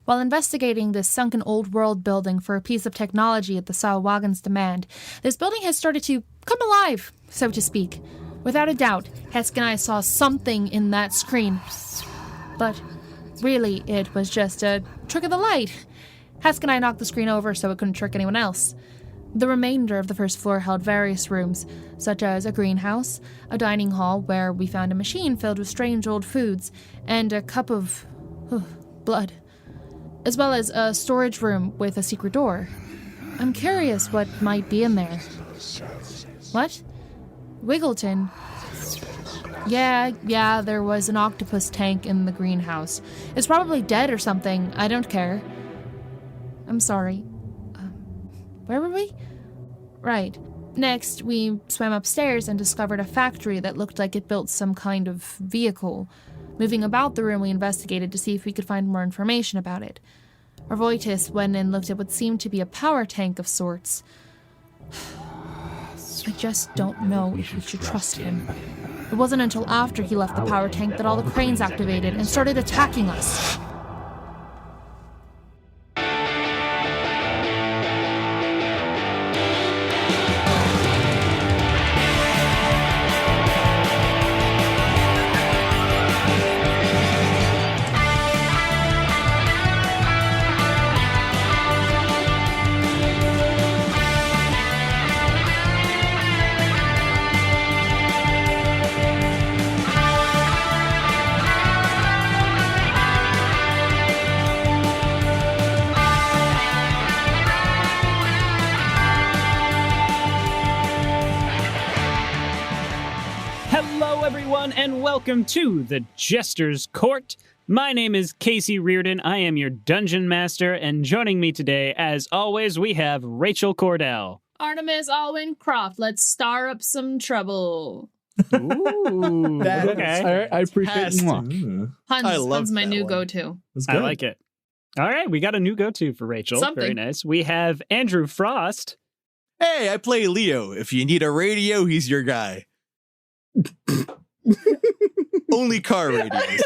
While investigating this sunken old world building for a piece of technology at the Sahuagin's demand, this building has started to come alive, so to speak. Without a doubt, Hesk and I saw something in that screen. But really, it was just a trick of the light. Hesk and I knocked the screen over so it couldn't trick anyone else. The remainder of the first floor held various rooms, such as a greenhouse, a dining hall where we found a machine filled with strange old foods, and a cup of blood, as well as a storage room with a secret door. I'm curious what might be in there. What? Wiggleton? Yeah, there was an octopus tank in the greenhouse. It's probably dead or something. I don't care. I'm sorry. Where were we? Right. Next, we swam upstairs and discovered a factory that looked like it built some kind of vehicle. Moving about the room, we investigated to see if we could find more information about it. Arvoitus went and looked at what seemed to be a power tank of sorts. I just don't know if we should trust him. It wasn't until after he left the power tank that all the cranes activated and started attacking us. And welcome to the Jester's Court. My name is Casey Reardon. I am your dungeon master, and joining me today, as always, we have Rachel Kordell. Artemis, Alwyn, Kroft. Let's stir up some trouble. Ooh, okay. I appreciate it. Hunt's my new go-to. I like it. All right, we got a new go-to for Rachel. Something. Very nice. We have Andrew Frost. Hey, I play Leo. If you need a radio, he's your guy. Only car radios.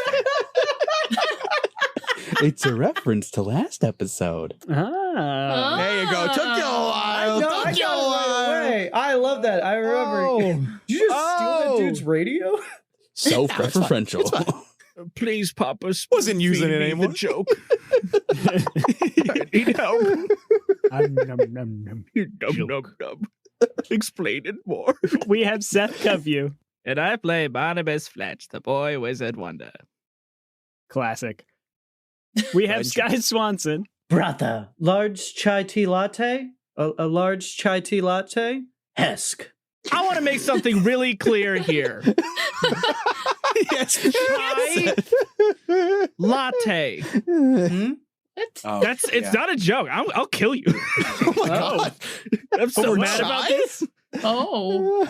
It's a reference to last episode. There you go. Took you a while. Took you a while. I love that. I remember. Did you just steal that dude's radio? So preferential. Please, Papa. Wasn't using it anymore. Joke. I need help. Num. Explain it more. We have Seth Coveyou. And I play Barnabus Fletch, the boy wizard wonder. Classic. We have Sky Swanson. Bratha, large chai tea latte? A large chai tea latte? Hesk. I want to make something really clear here. Yes. Chai latte. What? Oh, It's not a joke. I'll kill you. Oh my god. I'm so Over mad about chai? this. Oh.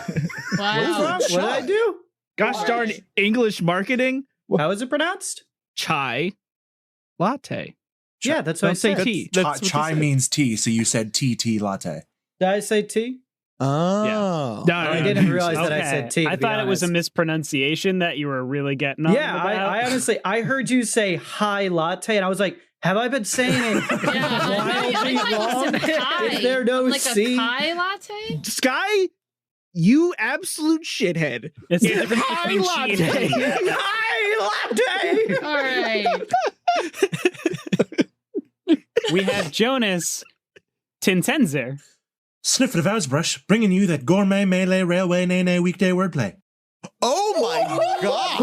Wow. What did I do? Gosh darn English marketing. How is it pronounced? Chai latte. Yeah, that's what I Don't say said. tea. Chai means tea, so you said tea latte. Did I say tea? Oh. No, I didn't realize that I said tea. I thought it was a mispronunciation that you were really getting on. Yeah, I honestly, I heard you say high latte, and I was like, have I been saying it wildly wrong? Is there no like C? a Thai latte? Sky, you absolute shithead. It's the It's difference high between latte. cheating. High latte. All right. We have Jonas Tintenseher. Snøfrid of Åsbrush, bringing you that gourmet melee railway nay weekday wordplay. Oh my god.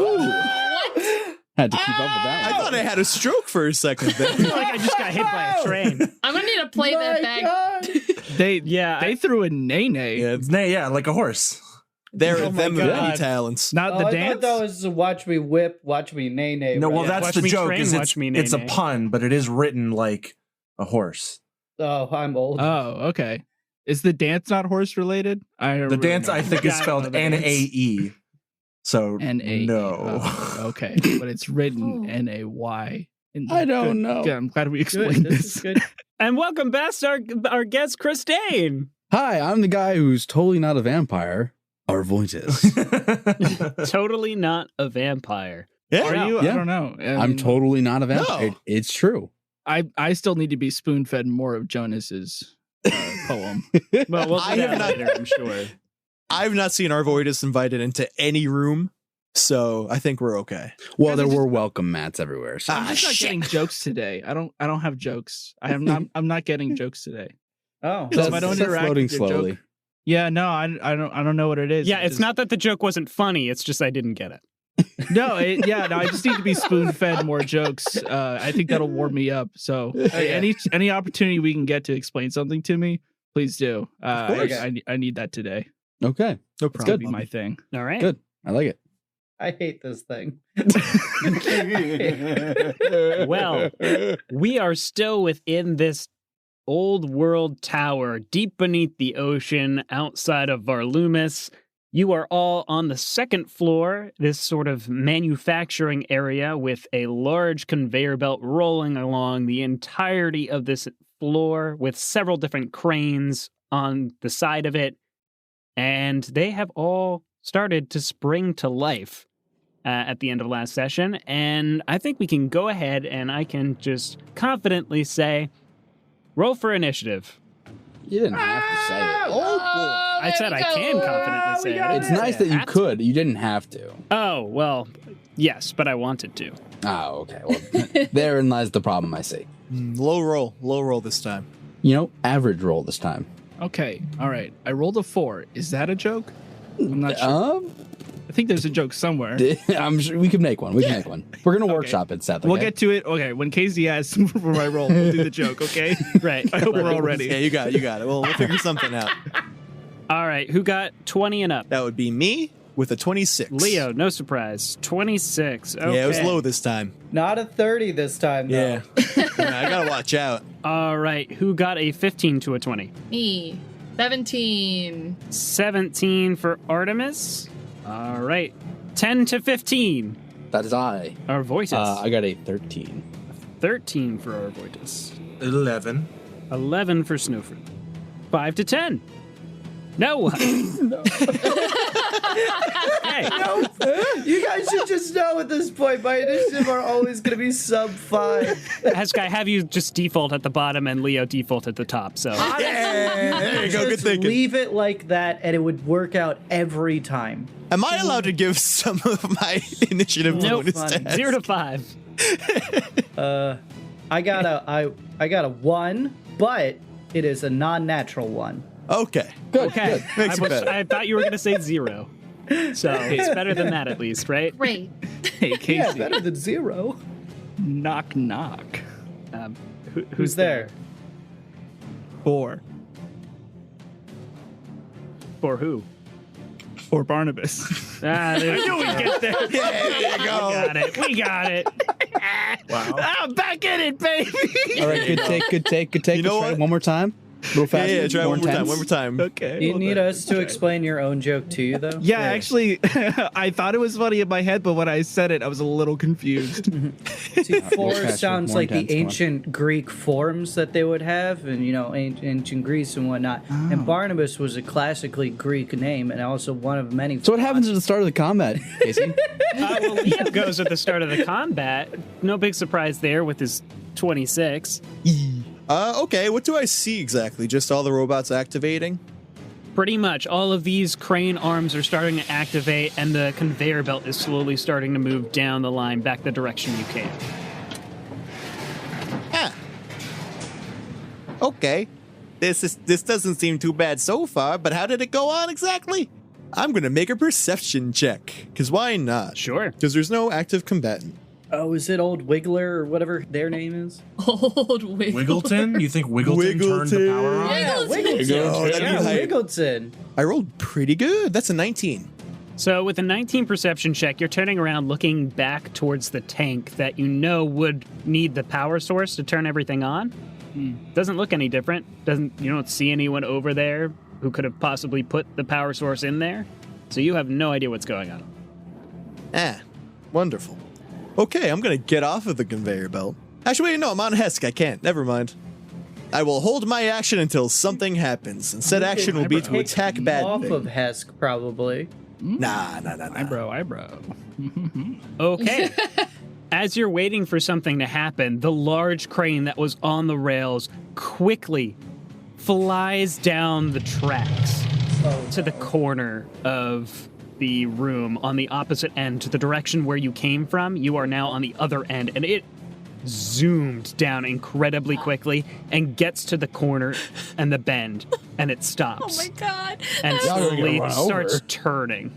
Had to keep up with that I one. thought I had a stroke for a second there. I feel like I just got hit by a train. I'm going to need to play that back. They threw a nene. Yeah, It's nay, yeah, like a horse. they're Oh my them of God. many talents. Not the I dance. thought that was watch me whip, watch me nay nay. No, well, right? that's Watch the me joke. train, Is watch me it's a nay-nay. pun, but it is written like a horse. Oh, I'm old. Oh, okay. Is the dance not horse related? The dance, I think, is Gotta know spelled the dance. N-A-E. So, N-A. no. Oh, okay, but it's written N-A-Y. I don't know. Good. I'm glad we Good, explained this this. is good. And welcome back, our guest, Chris Dane. Hi, I'm the guy who's totally not a vampire. Arvoitus. Totally not a vampire. Yeah. Are you? Yeah. I don't know. I'm totally not a vampire. No. It's true. I still need to be spoon-fed more of Jonas's poem. Well, we'll I do have that not- later, I'm sure. I've not seen Arvoitus invited into any room, so I think we're okay. Well, there were welcome mats everywhere. So. I'm just not getting jokes today. I don't have jokes. I'm not getting jokes today. Oh, Because if I don't That's interact loading with your slowly. joke, yeah, no, I don't know what it is. Yeah, it's not that the joke wasn't funny. It's just I didn't get it. No, I just need to be spoon-fed more jokes. I think that'll warm me up. So any opportunity we can get to explain something to me, please do. I need that today. Okay. No It's problem. gonna be my thing. All right. Good. I like it. I hate this thing. Well, we are still within this old world tower deep beneath the ocean outside of Varlumis. You are all on the second floor, this sort of manufacturing area with a large conveyor belt rolling along the entirety of this floor with several different cranes on the side of it. And they have all started to spring to life at the end of last session. And I think we can go ahead and I can just confidently say, roll for initiative. You didn't have to say it. Oh, boy. I said I can confidently say it. It's nice that you Have to. could. You didn't have to. Oh, well, yes, but I wanted to. Oh, okay. Well, therein lies the problem, I see. Low roll this time. You know, average roll this time. Okay, all right. I rolled a 4. Is that a joke? I'm not sure. I think there's a joke somewhere. I'm sure we can make one. We're gonna workshop it, Seth. Okay? We'll get to it. Okay, when Casey asks for my roll, we'll do the joke. Okay, Right. I hope we're all ready. Yeah, you got it. Well, we'll figure something out. All right, who got 20 and up? That would be me with a 26. Leo, no surprise. 26. Okay. Yeah, it was low this time. Not a 30 this time, though. Yeah. Yeah, I gotta watch out. All right, who got a 15 to a 20? Me. 17. 17 for Artemis. All right. 10 to 15. That is I. Arvoitus. I got a 13. 13 for Arvoitus. 11. 11 for Snøfrid. 5 to 10. No. Hey. You guys should just know at this point, my initiative are always going to be sub 5. Hesk, I have you just default at the bottom and Leo default at the top. So Yeah, there you go. Good Just thinking. leave it like that, and it would work out every time. Am I allowed to give some of my initiative Nope. bonus to Hesk? 0 to 5. I got a 1, but it is a non-natural 1. Okay. Good. Okay. Makes it better. I thought you were going to say 0. So it's better than that at least, right? Great. Hey, Casey. Yeah, better than 0. Knock knock. Who's there? 4 For who? for Barnabas. I knew we'd get there. Yeah, there you go. We got it. Wow. I'm back in it, baby. All right, good take. You know Let's try it what? one more time. Real fast. Yeah, try one more time. intense. One more time. Okay. Do you hold need on. us to explain your own joke to you, though? Yeah, actually, I thought it was funny in my head, but when I said it, I was a little confused. See, more four faster, sounds more like intense, the come on. ancient Greek forms that they would have, and ancient Greece and whatnot. And Barnabas was a classically Greek name, and also one of many. So what happens at the start of the combat, Casey? Well, Leo goes at the start of the combat. No big surprise there with his 26. Okay, what do I see exactly? Just all the robots activating? Pretty much all of these crane arms are starting to activate, and the conveyor belt is slowly starting to move down the line back the direction you came. Okay. This doesn't seem too bad so far, but how did it go on exactly? I'm gonna make a perception check, because why not? Sure. Because there's no active combatant. Oh, is it old Wiggler or whatever their name is? Old Wiggle. Wiggleton? You think Wiggleton turned the power on? Wiggleton. Oh, that'd be Yeah, hype. Wiggleton. I rolled pretty good. That's a 19. So with a 19 perception check, you're turning around looking back towards the tank that you know would need the power source to turn everything on. Doesn't look any different. You don't see anyone over there who could have possibly put the power source in there. So you have no idea what's going on. Wonderful. Okay, I'm gonna get off of the conveyor belt. Actually, wait, no, I'm on Hesk. I can't. Never mind. I will hold my action until something happens, and said action will be to attack bad Off thing. of Hesk, probably. Nah. Eyebrow. Okay. As you're waiting for something to happen, the large crane that was on the rails quickly flies down the tracks to the corner of the room on the opposite end to the direction where you came from. You are now on the other end, and it zoomed down incredibly quickly and gets to the corner and the bend, and it stops. Oh my god. And slowly starts turning.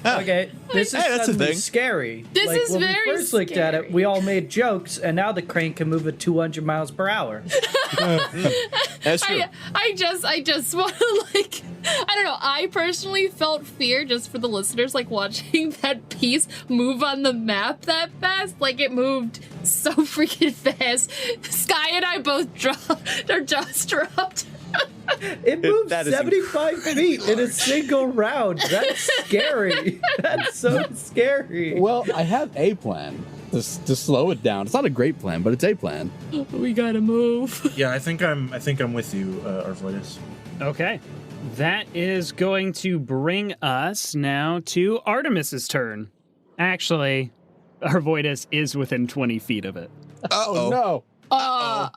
Okay, this is that's a suddenly thing. scary. This is when very we first looked at it, we all made jokes, and now the crane can move at 200 miles per hour. That's true. I just want to, like, I don't know, I personally felt fear just for the listeners, like, watching that piece move on the map that fast. Like, it moved so freaking fast. Sky and I both our jaws dropped. It moved that is 75 feet in a single round. That's scary. That's so scary. Well, I have a plan to slow it down. It's not a great plan, but it's a plan. We gotta move. Yeah, I think I'm with you, Arvoitus. Okay. That is going to bring us now to Artemis's turn. Actually, Arvoitus is within 20 feet of it. Uh-oh. No. Uh-oh.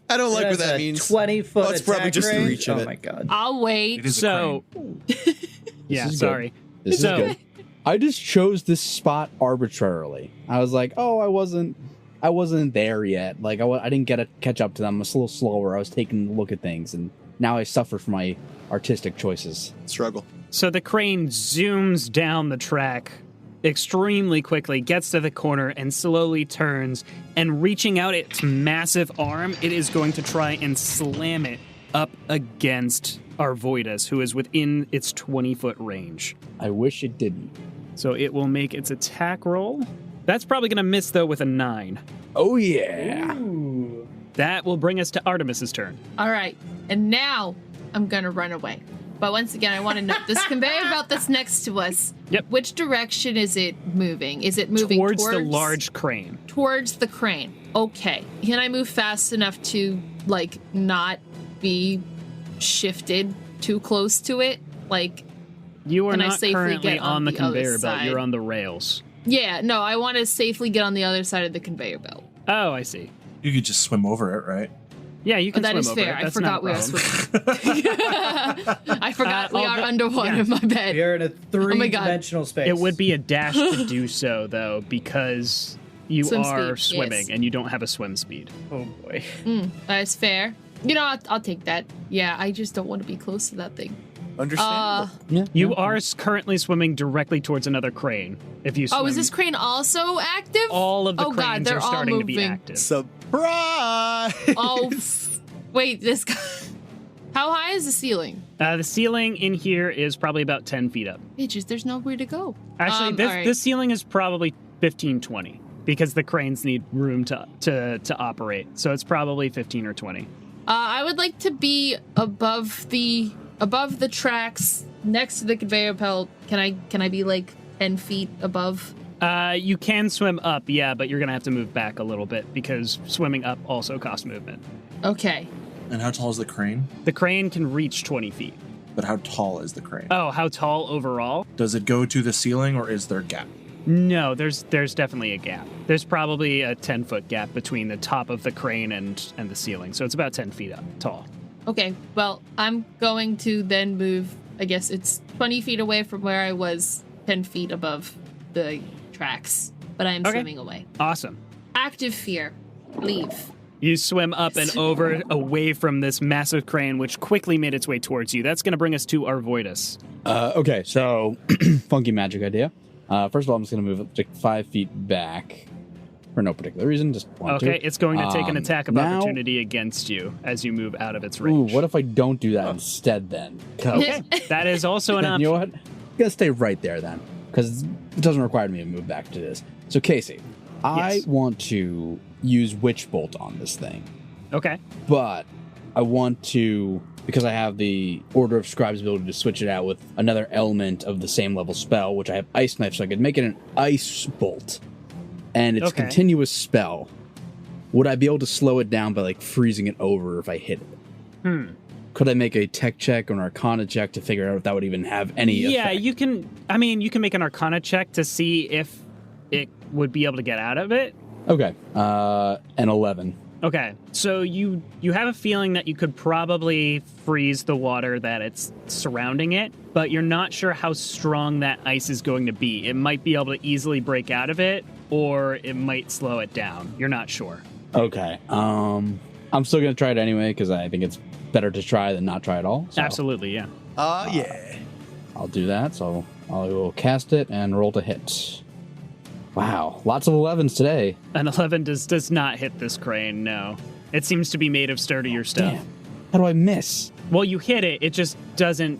I don't like what That's that a means. 20-foot Oh, it's probably attack just the range? reach of Oh it. my god. I'll wait. It is So, yeah, is good. sorry. This is So- good. I just chose this spot arbitrarily. I was like, oh, I wasn't there yet. Like, I didn't catch up to them. I was a little slower. I was taking a look at things, and now I suffer for my artistic choices. Struggle. So the crane zooms down the track extremely quickly, gets to the corner, and slowly turns, and reaching out its massive arm, it is going to try and slam it up against Arvoitus, who is within its 20-foot range. I wish it didn't. So it will make its attack roll. That's probably going to miss, though, with a 9. Oh, yeah. That will bring us to Artemis's turn. All right, and now I'm gonna run away. But once again, I want to know this conveyor belt that's next to us. Yep. Which direction is it moving? Is it moving Towards the large crane. Towards the crane. Okay. Can I move fast enough to, like, not be shifted too close to it? Like, You are Can I not safely currently get on on the the other conveyor belt. side? You're on the rails. yeah, no, I want to safely get on the other side of the conveyor belt. Oh, I see. You could just swim over it, right? Yeah, you can That swim is over fair. it. I That's forgot we not are a problem. swimming. I forgot we are underwater, yeah. my bad. You're in a God. three-dimensional space. It would be a dash to do so, though, because you Swim are speed, swimming yes. and you don't have a swim speed. Oh boy. That's fair. You know, I'll take that. Yeah, I just don't want to be close to that thing. Understandable. Yeah. You are currently swimming directly towards another crane. If you swim, Oh, is this crane also active? all of the Oh, cranes God, they're are all starting to be moving. active. Surprise! Oh, wait, this guy. How high is the ceiling? The ceiling in here is probably about 10 feet up. Bitches, there's nowhere to go. Actually, all right. this ceiling is probably 15, 20 because the cranes need room to operate. So it's probably 15 or 20. I would like to be above the tracks next to the conveyor belt. Can I be like 10 feet above? You can swim up, yeah, but you're going to have to move back a little bit because swimming up also costs movement. Okay. And how tall is the crane? The crane can reach 20 feet. But how tall is the crane? Oh, how tall overall? Does it go to the ceiling or is there a gap? No, there's definitely a gap. There's probably a 10-foot gap between the top of the crane and the ceiling, so it's about 10 feet up tall. Okay, well, I'm going to then move, I guess it's 20 feet away from where I was, 10 feet above the tracks, but I am Okay. swimming away. Awesome. Active fear. Leave. You swim up and over away from this massive crane, which quickly made its way towards you. That's going to bring us to Arvoitus. Okay, so funky magic idea. First of all, I'm just going to move up to 5 feet back for no particular reason. Just want Okay, to. it's going to take an attack of now- opportunity against you as you move out of its Ooh, range. what if I don't do that instead then? 'Cause- Okay, that is also an Then option. you know what? I'm going to stay right there then, because it doesn't require me to move back to this. So, Casey, I Yes. want to use Witch Bolt on this thing, Okay. but I want to, because I have the Order of Scribes ability to switch it out with another element of the same level spell, which I have Ice Knife, so I could make it an Ice Bolt. And it's Okay. a continuous spell. Would I be able to slow it down by, like, freezing it over if I hit it? Could I make a tech check or an arcana check to figure out if that would even have any Yeah, effect? you can. I mean, you can make an Arcana check to see if it would be able to get out of it. Okay. An 11. Okay, so you have a feeling that you could probably freeze the water that it's surrounding it, but you're not sure how strong that ice is going to be. It might be able to easily break out of it, or it might slow it down. You're not sure. Okay. I'm still gonna try it anyway because I think it's better to try than not try at all. So, Absolutely, yeah. Yeah. I'll do that. So I will cast it and roll to hit. Wow, lots of 11s today. An 11 does not hit this crane, no. It seems to be made of sturdier stuff. Damn. How do I miss? Well, you hit it, it just doesn't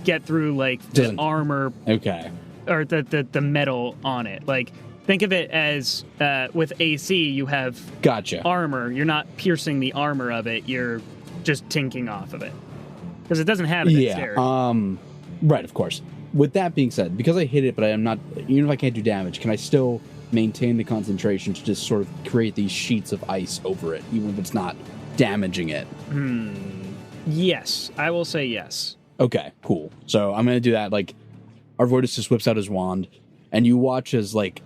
get through, like, the armor Okay. or the metal on it. Like, think of it as, with AC, you have Gotcha. armor. You're not piercing the armor of it, you're just tinking off of it. Because it doesn't have dexterity. Yeah, right, of course. With that being said, because I hit it, but I am not, even if I can't do damage, can I still maintain the concentration to just sort of create these sheets of ice over it, even if it's not damaging it? Yes, I will say yes. Okay, cool. So I'm going to do that. Like, Arvoitus just whips out his wand, and you watch as, like,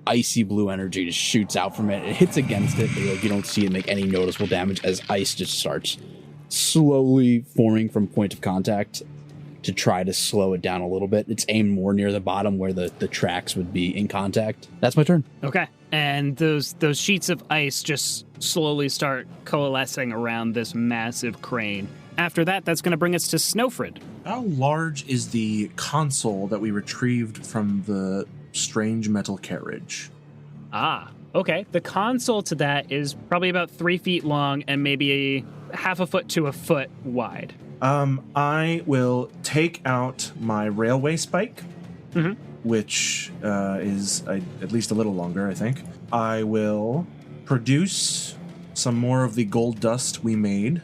icy blue energy just shoots out from it. It hits against it, but like, you don't see it make any noticeable damage as ice just starts slowly forming from point of contact to try to slow it down a little bit. It's aimed more near the bottom where the tracks would be in contact. That's my turn. Okay. And those sheets of ice just slowly start coalescing around this massive crane. After that, that's going to bring us to Snøfrid. How large is the console that we retrieved from the strange metal carriage? Ah, okay. The console to that is probably about 3 feet long and maybe half a foot to a foot wide. I will take out my railway spike, which is at least a little longer, I think. I will produce some more of the gold dust we made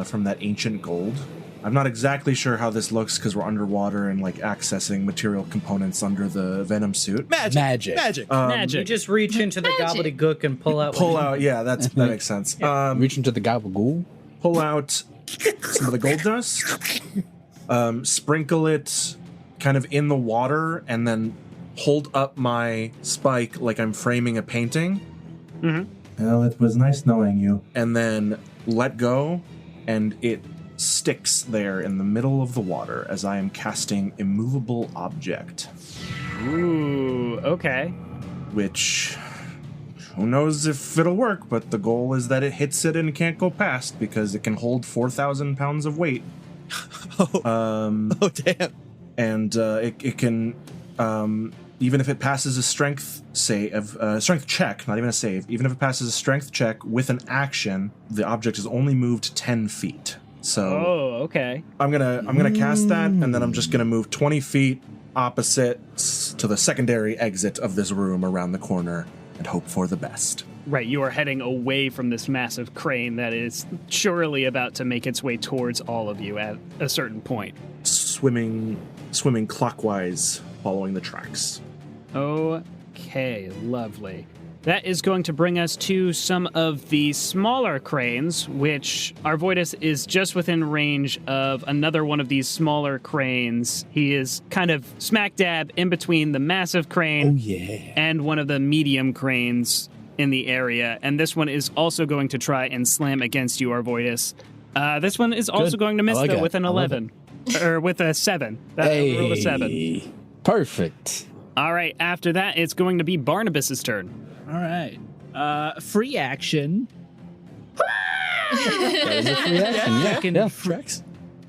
from that ancient gold. I'm not exactly sure how this looks because we're underwater and like accessing material components under the venom suit. Magic. You just reach into the gobbledygook and pull out. Yeah, that makes sense. Reach into the gabagool. Pull out some of the gold dust, sprinkle it kind of in the water, and then hold up my spike like I'm framing a painting. Well, it was nice knowing you. And then let go, and it sticks there in the middle of the water as I am casting Immovable Object. Ooh, okay. Which, who knows if it'll work, but the goal is that it hits it and can't go past because it can hold 4,000 pounds of weight. Oh, damn. And it can, even if it passes a strength check, not even a save, even if it passes a strength check with an action, the object is only moved 10 feet. So, okay. I'm gonna cast that, and then I'm just gonna move 20 feet opposite to the secondary exit of this room around the corner and hope for the best. Right, you are heading away from this massive crane that is surely about to make its way towards all of you at a certain point. Swimming clockwise, following the tracks. Okay, lovely. That is going to bring us to some of the smaller cranes, which Arvoitus is just within range of another one of these smaller cranes. He is kind of smack dab in between the massive crane and one of the medium cranes in the area. And this one is also going to try and slam against you, Arvoitus. This one is also going to miss, though, with an 11. Or with a 7. Rolled a 7. Perfect. All right, after that, it's going to be Barnabas's turn. All right. Free action.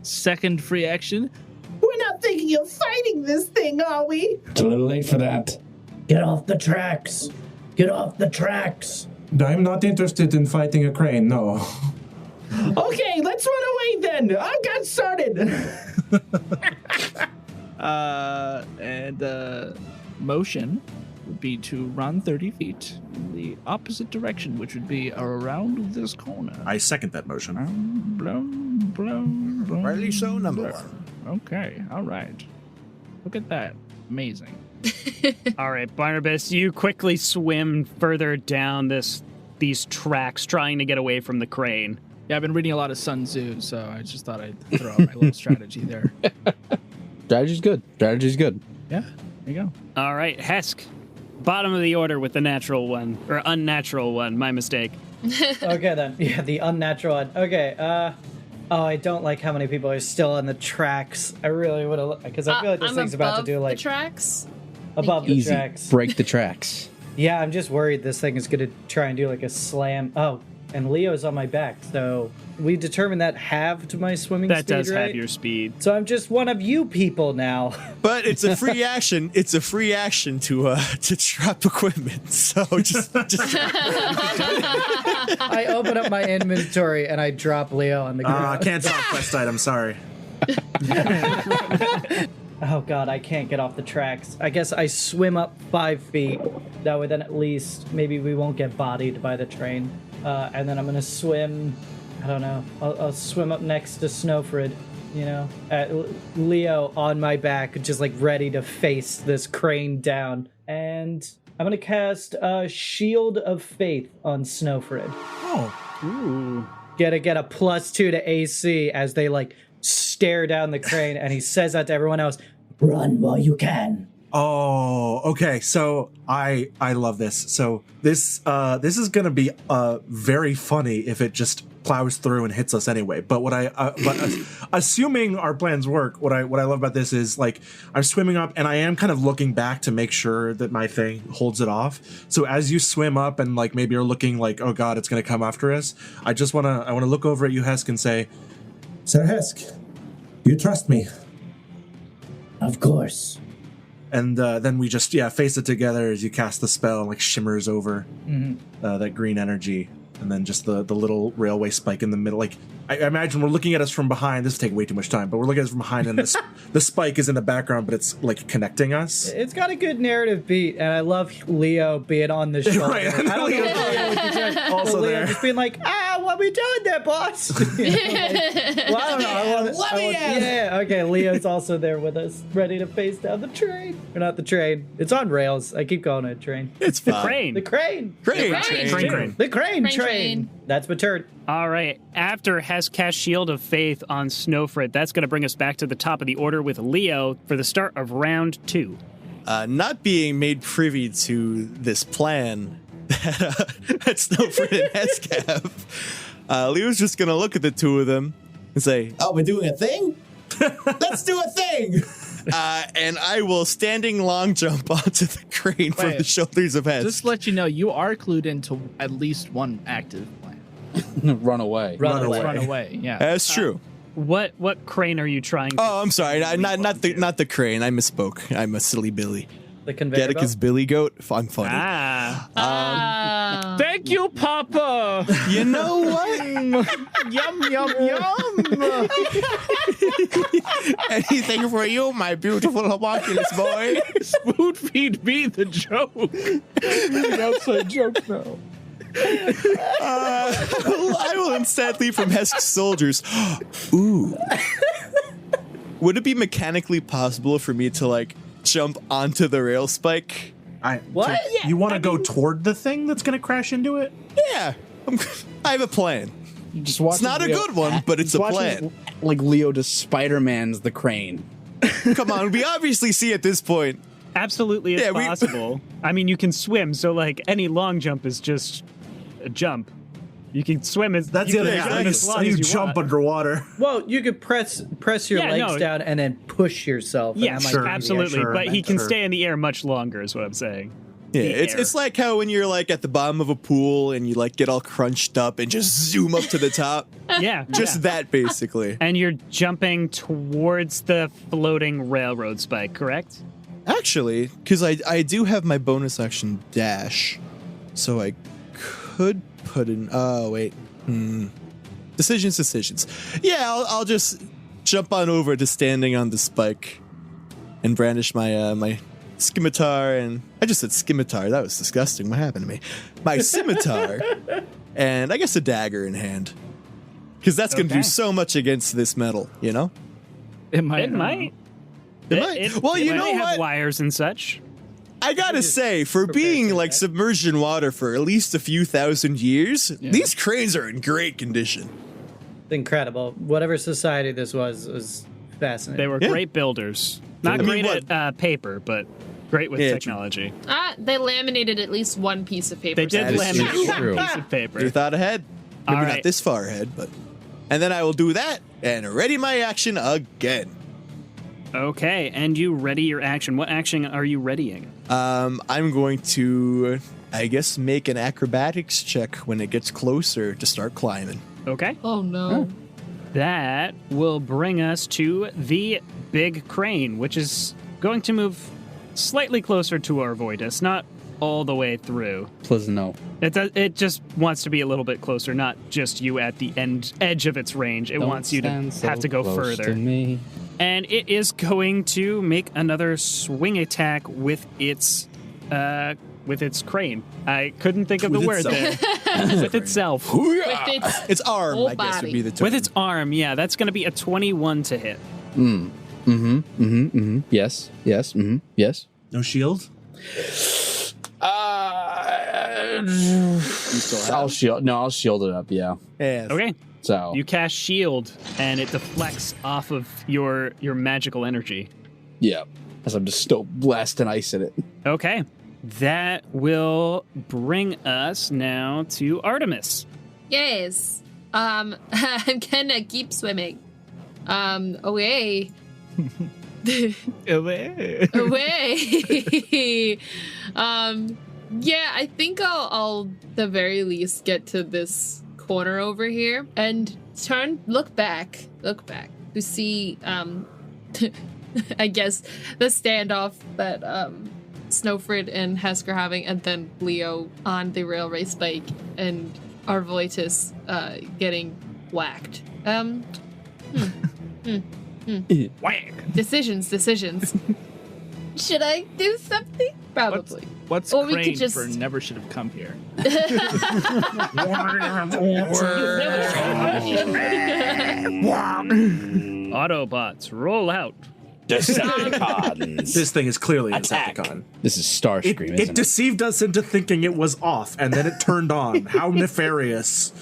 Second free action. We're not thinking of fighting this thing, are we? It's a little late for that. Get off the tracks. Get off the tracks. I'm not interested in fighting a crane, no. Okay, let's run away then. I got started. And motion would be to run 30 feet in the opposite direction, which would be around this corner. I second that motion. Rightly so, number one. Okay, all right. Look at that. Amazing. All right, Barnabas, you quickly swim further down these tracks, trying to get away from the crane. Yeah, I've been reading a lot of Sun Tzu, so I just thought I'd throw out my little strategy there. Strategy's good. Yeah, there you go. All right, Hesk. Bottom of the order with the natural one, or unnatural one. My mistake. Okay, then. Yeah, the unnatural one. Okay, oh, I don't like how many people are still on the tracks. I really would have, because I feel like this I'm thing's about to above do, like, the tracks. above the Easy. tracks. Break the tracks. Yeah, I'm just worried this thing is going to try and do, like, a slam. Oh, and Leo's on my back, so we determined that halved my swimming That speed, does right? have your speed. So I'm just one of you people now. But it's a free action. It's a free action to drop equipment. So just I open up my inventory and I drop Leo on the ground. Cancel quest item, sorry. Oh god, I can't get off the tracks. I guess I swim up 5 feet. That way then at least maybe we won't get bodied by the train. And then I'm gonna swim, I don't know, I'll swim up next to Snøfrid, you know? Leo on my back, just like ready to face this crane down. And I'm gonna cast Shield of Faith on Snøfrid. Oh. Ooh. Get a +2 to AC as they like stare down the crane, and he says that to everyone else. Run while you can. Oh, okay. So I love this. So this is gonna be very funny if it just plows through and hits us anyway. But assuming our plans work, what I love about this is like I'm swimming up and I am kind of looking back to make sure that my thing holds it off. So as you swim up and like maybe you're looking like, oh god, it's gonna come after us. I wanna look over at you, Hesk, and say, Sir Hesk, you trust me? Of course. and then we just face it together as you cast the spell, like shimmers over that green energy, and then just the little railway spike in the middle. Like I imagine we're looking at us from behind. This will take way too much time, but we're looking at us from behind, and the spike is in the background, but it's like connecting us. It's got a good narrative beat, and I love Leo being on the shoulder. Right, I don't know Leo- if Leo would be doing- Also but Leo there. just being like, what we doing there, boss? You know, like, well, I don't know. Yeah, okay. Leo's also there with us, ready to face down the train. Or not the train. It's on rails. I keep calling it a train. It's fine. Crane. The crane. Crane. Crane. The crane Crane train. train. That's my turn. All right. After Hesk cast Shield of Faith on Snøfrid, that's going to bring us back to the top of the order with Leo for the start of round 2. Not being made privy to this plan that Snøfrid and Hesk have, Leo's just going to look at the two of them and say, "Oh, we're doing a thing? Let's do a thing!" And I will standing long jump onto the crane from Wait. the shoulders of Hesk. Just to let you know, you are clued into at least one active plan. Run away. Run away. Run away. Yeah. That's true. What crane are you trying to... Oh, I'm sorry. Not the crane. I misspoke. I'm a silly Billy. The conveyor Gattaca's belt. Billy Goat. I'm funny. Thank you, Papa. You know what? Yum yum yum. Anything for you, my beautiful homunculus boy. Spoon feed me the joke. Outside joke now. I will instead leave from Hesk's soldiers. Ooh. Would it be mechanically possible for me to, like, jump onto the rail spike? What? You want to go toward the thing that's going to crash into it? Yeah. I have a plan. You just watch It's not a good one, but it's a plan. Like Leo just Spider-Man's the crane. Come on, we obviously see at this point. Absolutely, it's possible. I mean, you can swim, so, like, any long jump is just a jump. You can swim as That's you the can other swim thing. as long You as you jump want. underwater. Well, you could press your Yeah, legs no. down and then push yourself. and Yeah, that might sure. be the absolutely. sure, But he can sure. stay in the air much longer, is what I'm saying. Yeah, The air. it's like how when you're like at the bottom of a pool and you like get all crunched up and just zoom up to the top. Yeah. Just yeah. that basically. And you're jumping towards the floating railroad spike, correct? Actually, because I do have my bonus action dash, so I could put in. Oh wait, decisions. Yeah, I'll just jump on over to standing on the spike, and brandish my my scimitar. And I just said scimitar. That was disgusting. What happened to me? My scimitar, and I guess a dagger in hand, because that's going to Okay. do so much against this metal. You know. It might. It might. It might. Well, you might know have what? wires and such. I gotta say, for being like submerged in water for at least a few thousand years, these cranes are in great condition. incredible. Whatever society this was fascinating. They were Yeah. great builders. Not I mean, great what? at paper, but Great with Yeah, technology. They laminated at least one piece of paper. They did That is laminate true. one piece of paper. You thought ahead. Maybe All not right. this far ahead, but. And then I will do that and ready my action again. Okay, and you ready your action. What action are you readying? I'm going to, I guess, make an acrobatics check when it gets closer to start climbing. Okay. Oh no. That will bring us to the big crane, which is going to move slightly closer to Arvoitus, not all the way through. Please no. It just wants to be a little bit closer, not just you at the edge of its range. It wants you to have to go further. To me. And it is going to make another swing attack with its crane. I couldn't think of the With word there. With itself. With its Its arm, whole I guess, would body. be the term. With its arm, yeah, that's going to be a 21 to hit. Yes. Yes. Yes. No shield? I'll shield. No, I'll shield it up. Yeah. Yeah. Okay. So You cast shield, and it deflects off of your magical energy. yeah, as I'm just still blasting ice at it. Okay. That will bring us now to Artemis. Yes. I'm gonna keep swimming. Away. Away. Yeah, I think I'll the very least get to this corner over here and look back to see I guess the standoff that Snøfrid and Hesk are having, and then Leo on the railway spike and Arvoitus getting whacked. Whack! Decisions. Should I do something? Probably. What's Or we could crane just- for never should have come here? Autobots, roll out. Decepticons. This thing is clearly a Attack. Decepticon. This is Starscream, It isn't it? deceived us into thinking it was off, and then it turned on. How nefarious.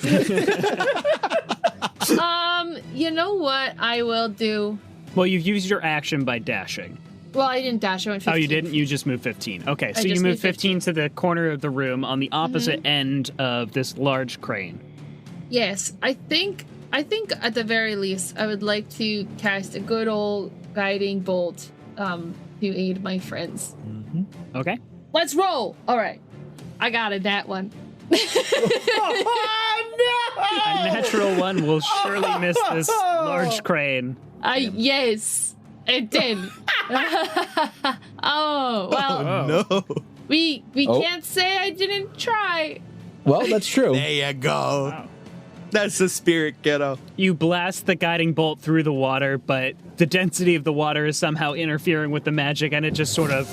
You know what I will do? Well, you've used your action by dashing. Well, I didn't dash. I went 15. Oh, you didn't? You just moved 15. Okay, so you just moved moved 15 to the corner of the room on the opposite end of this large crane. Yes, I think at the very least I would like to cast a good old guiding bolt to aid my friends. Okay. Let's roll. All right, I got it. That one. A natural one will surely miss this large crane. Yes, it did. Oh well, No. we Oh. can't say I didn't try. Well, that's true. There you go. That's the spirit, kiddo. You blast the guiding bolt through the water, but the density of the water is somehow interfering with the magic, and it just sort of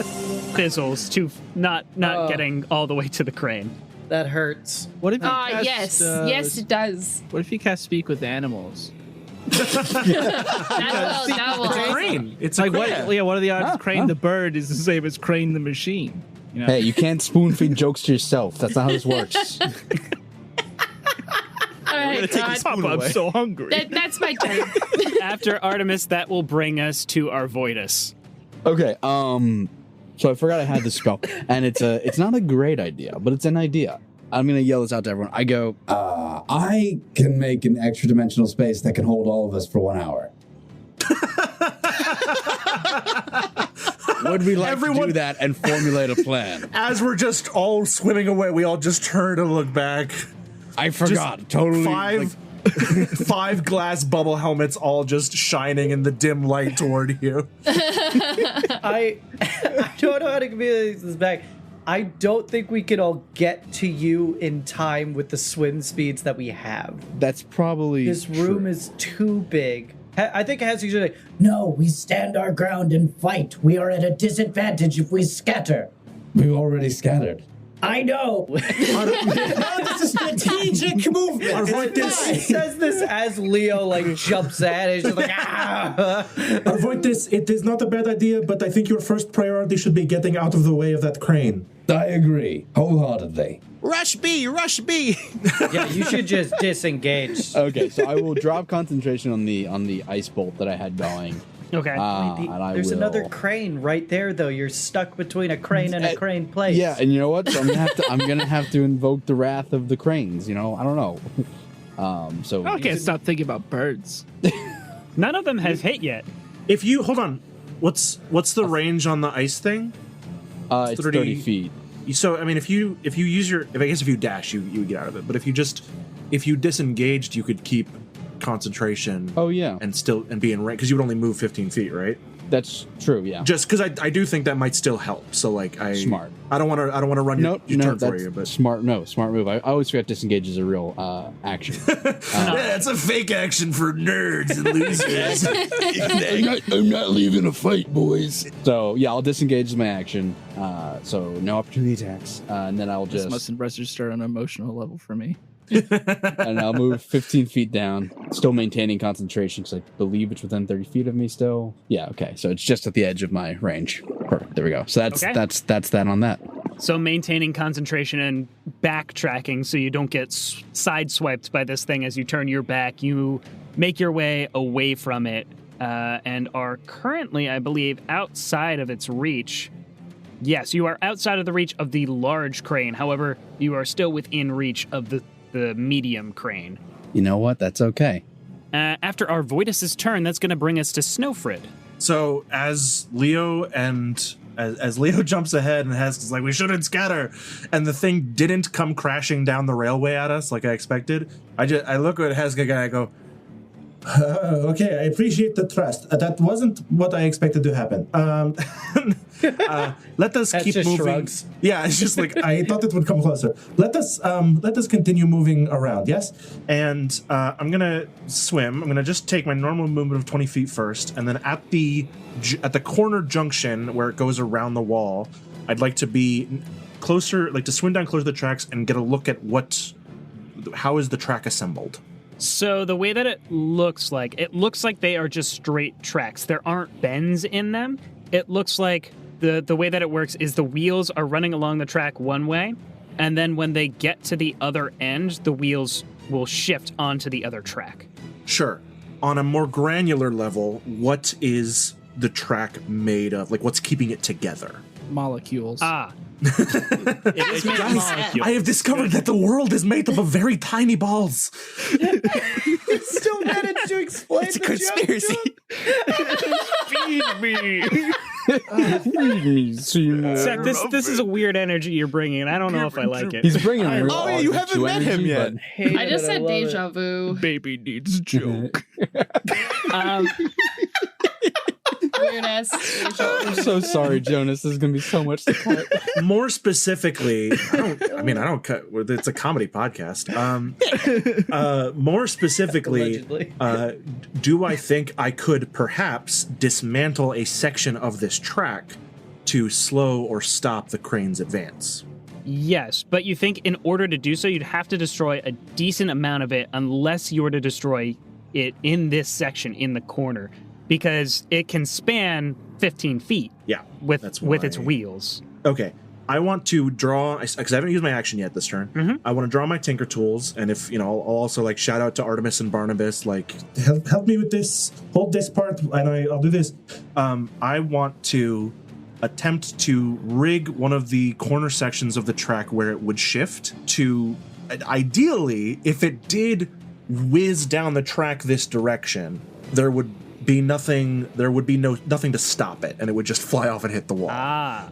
fizzles to not getting all the way to the crane. That hurts. What if you cast, Yes, it does. What if you cast speak with animals? That will. It's a crane. It's a Like crane. what? Yeah, what are the odds? Huh, Crane huh. the bird is the same as Crane the machine. You know? Hey, you can't spoon feed jokes to yourself. That's not how this works. All right, gonna take God. his spoon Papa, away. I'm so hungry. That's my turn. After Artemis, that will bring us to Arvoitus. Okay, so I forgot I had this spell, and it's not a great idea, but it's an idea. I'm gonna yell this out to everyone. I go, I can make an extra dimensional space that can hold all of us for 1 hour. would we like to Everyone- do that and formulate a plan? As we're just all swimming away, we all just turn and look back. I forgot. Totally. Five glass bubble helmets all just shining in the dim light toward you. I don't know how to communicate this back. I don't think we can all get to you in time with the swim speeds that we have. That's probably This room true. is too big. I think it has to be No, we stand our ground and fight. We are at a disadvantage if we scatter. We already scattered. I know. This is strategic movement. He says this as Leo like jumps at it. He's just like, ah! Avoid this. It is not a bad idea, but I think your first priority should be getting out of the way of that crane. I agree, wholeheartedly. Rush B, rush B. Yeah, you should just disengage. Okay, so I will drop concentration on the ice bolt that I had going, Okay. and I There's will... another crane right there, though. You're stuck between a crane and a crane place. Yeah, and you know what? So I'm gonna have to invoke the wrath of the cranes. You know, I don't know. So I can't stop thinking about birds. None of them has hit yet. If you hold on, what's the range on the ice thing? It's 30 feet. So I mean, if you use your, I guess if you dash, you would get out of it. But if you disengaged, you could keep concentration. Oh yeah, and be in range because you would only move 15 feet, right? That's true. Yeah. Just because I do think that might still help. So like smart. I don't want to run your turn for you, but smart move. I always forget disengage is a real action. Yeah, it's a fake action for nerds and losers. I'm not leaving a fight, boys. So yeah, I'll disengage my action. So no opportunity attacks, and then I'll This just mustn't register on an emotional level for me. and I'll move 15 feet down, still maintaining concentration because I believe it's within 30 feet of me still. Yeah, okay. So it's just at the edge of my range. Perfect. There we go. So that's that on that. So maintaining concentration and backtracking so you don't get sideswiped by this thing as you turn your back. You make your way away from it and are currently, I believe, outside of its reach. Yes, you are outside of the reach of the large crane. However, you are still within reach of the medium crane. You know what? That's okay. After Arvoitus' turn, that's going to bring us to Snøfrid. So as Leo jumps ahead and Hesk is like, we shouldn't scatter, and the thing didn't come crashing down the railway at us like I expected, I look at Hesk again and I go, okay, I appreciate the trust. That wasn't what I expected to happen. Let us keep just moving. shrugs. Yeah, it's just like I thought it would come closer. Let us continue moving around. Yes. And I'm gonna swim. I'm gonna just take my normal movement of 20 feet first, and then at the corner junction where it goes around the wall, I'd like to be closer, like to swim down close to the tracks and get a look at how is the track assembled. So the way that it looks like they are just straight tracks. There aren't bends in them. It looks like the way that it works is the wheels are running along the track one way, and then when they get to the other end, the wheels will shift onto the other track. Sure. On a more granular level, what is the track made of? Like, what's keeping it together? Molecules. It is made of molecules. I have discovered that the world is made up of very tiny balls. Still managed to explain It's a conspiracy. Feed me. Feed me, Seymour. Seth, this is a weird energy you're bringing, and I don't know if I like it. He's bringing real Oh, you haven't met him energy, yet. but- I just said deja vu. Baby needs joke. Weirdness. I'm so sorry, Jonas. There's gonna be so much to cut. More specifically, I don't cut. It's a comedy podcast. More specifically, do I think I could perhaps dismantle a section of this track to slow or stop the crane's advance? Yes, but you think in order to do so, you'd have to destroy a decent amount of it unless you were to destroy it in this section in the corner, because it can span 15 feet. Yeah, with its wheels. Okay, I want to draw, because I haven't used my action yet this turn. Mm-hmm. I want to draw my Tinker Tools, and if, I'll also like shout out to Artemis and Barnabus, like, Help me with this. Hold this part, and I'll do this. I want to attempt to rig one of the corner sections of the track where it would shift to, ideally, if it did whiz down the track this direction, there would be nothing to stop it, and it would just fly off and hit the wall.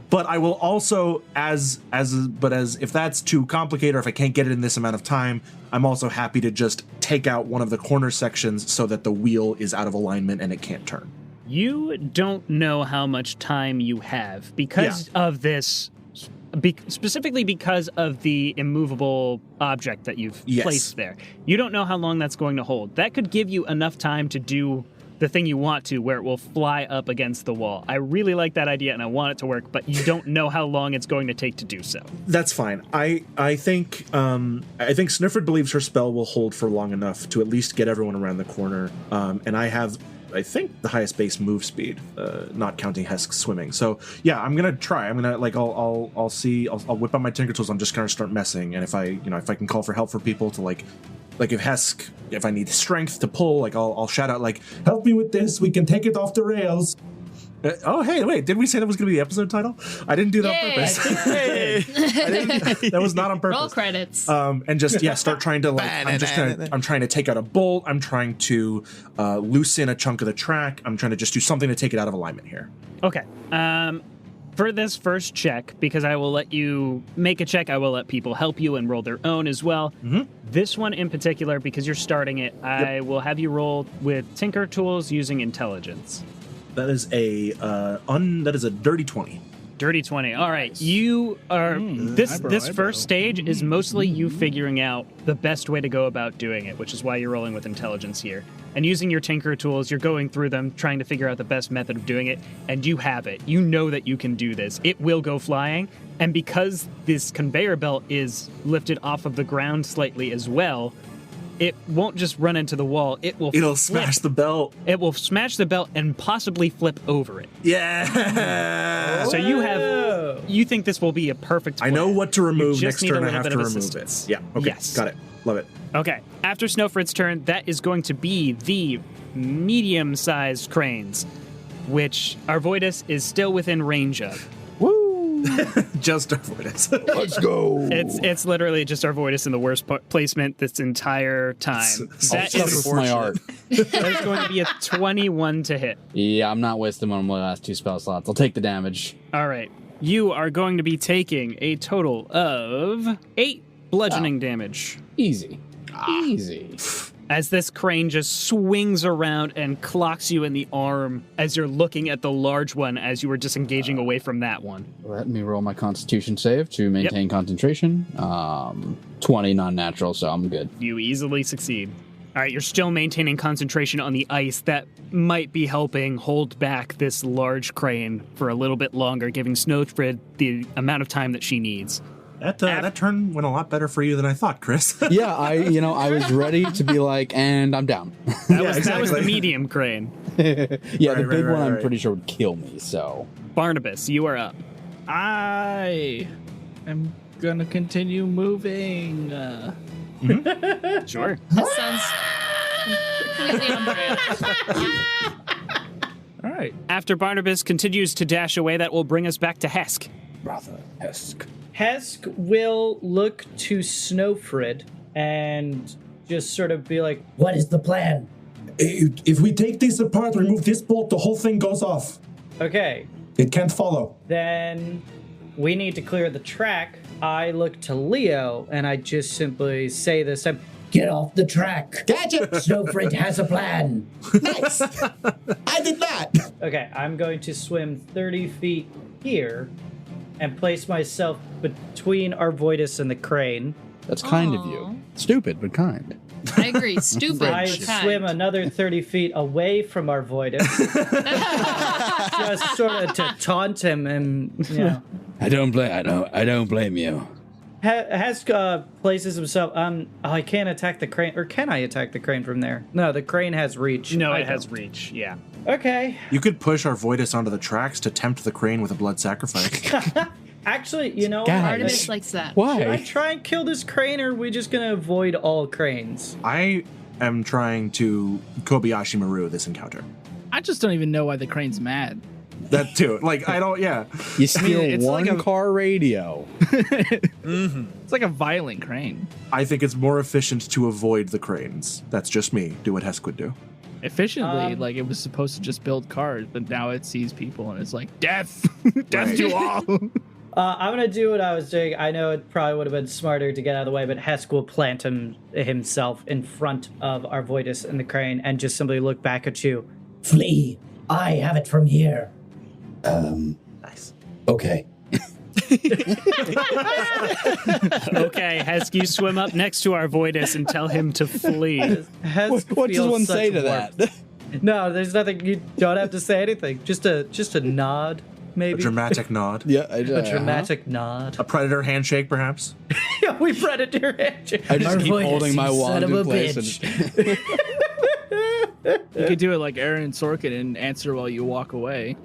But I will also, as if that's too complicated or if I can't get it in this amount of time, I'm also happy to just take out one of the corner sections so that the wheel is out of alignment and it can't turn. You don't know how much time you have because of this, specifically because of the immovable object that you've placed there. You don't know how long that's going to hold. That could give you enough time to do the thing you want to, where it will fly up against the wall. I really like that idea and I want it to work, but you don't know how long it's going to take to do so. That's fine. I think Snøfrid believes her spell will hold for long enough to at least get everyone around the corner. And I have, I think, the highest base move speed, not counting Hesk's swimming. So yeah, I'm gonna try. I'm gonna I'll whip out my Tinker Tools. I'm just gonna start messing, and if I can call for help for people to like like if I need strength to pull, like I'll shout out like, Help me with this. We can take it off the rails. oh, hey, wait, did we say that was going to be the episode title? I didn't do that on purpose. That was not on purpose. Roll credits. And just, start trying to, like, I'm trying to take out a bolt. I'm trying to loosen a chunk of the track. I'm trying to just do something to take it out of alignment here. Okay. For this first check, because I will let you make a check, I will let people help you and roll their own as well. Mm-hmm. This one in particular, because you're starting it, I will have you roll with Tinker Tools using Intelligence. That is a dirty 20. Dirty 20. All right. You are this first stage is mostly you figuring out the best way to go about doing it, which is why you're rolling with intelligence here. And using your tinker tools, you're going through them, trying to figure out the best method of doing it, and you have it. You know that you can do this. It will go flying, and because this conveyor belt is lifted off of the ground slightly as well, it won't just run into the wall. It'll smash the belt. It will smash the belt and possibly flip over it. Yeah. So you think this will be a perfect plan. I know what to remove You just next need a turn. I little have bit to of remove assistance. it. Yeah. Okay. Yes. Got it. Love it. Okay. After Snøfrid's turn, that is going to be the medium-sized cranes, which Arvoitus is still within range of. Just Arvoitus. Let's go. It's literally just Arvoitus in the worst placement this entire time. That is my art. That is going to be a 21 to hit. Yeah, I'm not wasting one of my last 2 spell slots. I'll take the damage. All right. You are going to be taking a total of 8 bludgeoning damage. Easy. Easy. As this crane just swings around and clocks you in the arm as you're looking at the large one as you were disengaging away from that one. Let me roll my constitution save to maintain concentration. 20 non-natural, so I'm good. You easily succeed. All right, you're still maintaining concentration on the ice. That might be helping hold back this large crane for a little bit longer, giving Snøfrid the amount of time that she needs. That turn went a lot better for you than I thought, Chris. Yeah, I was ready to be like, and I'm down. That was the medium crane. The big one I'm pretty sure would kill me, so. Barnabus, you are up. I am gonna continue moving. Sure. That sounds completely on brand. All right. After Barnabus continues to dash away, that will bring us back to Hesk. Bratha, Hesk. Hesk will look to Snøfrid and just sort of be like, What is the plan? If we take this apart, remove this bolt, the whole thing goes off. okay, It can't follow. then we need to clear the track. I look to Leo and I just simply say this. Get off the track. Gotcha. Snøfrid has a plan. Nice. I did not. Okay, I'm going to swim 30 feet here and place myself between Arvoitus and the crane. That's kind of you. Stupid, but kind. I agree. Stupid. I but kind. swim another 30 feet away from Arvoitus. Just sort of to taunt him and, you know. I don't blame you. Hesk places himself on. I can't attack the crane, or can I attack the crane from there? No, the crane has reach. No, I it has don't. reach, yeah. Okay. You could push Arvoitus onto the tracks to tempt the crane with a blood sacrifice. Actually, you know, Guys. Artemis likes that. should I Why? try and kill this crane, or are we just gonna avoid all cranes? I am trying to Kobayashi Maru this encounter. I just don't even know why the crane's mad. That too. Like, I don't, yeah. You steal it's one like a- car radio. It's like a violent crane. I think it's more efficient to avoid the cranes. That's just me. Do what Hesk would do. Efficiently, like it was supposed to just build cars, but now it sees people and it's like, death! Death Right. to all! I'm gonna do what I was doing. I know it probably would have been smarter to get out of the way, but Hesk will plant himself in front of Arvoitus and the crane and just simply look back at you. Flee. I have it from here. Nice. Okay. Okay, Hesk, you swim up next to Arvoitus and tell him to flee. Hesk What does feels one such say to warmth. that? No, there's nothing. You don't have to say anything. Just a nod, A maybe. dramatic nod. Yeah, A dramatic nod. A predator handshake, perhaps. Yeah, we predator handshake. I just keep Arvoitus, holding my you wand son of in a place. bitch. You could do it like Aaron Sorkin and answer while you walk away.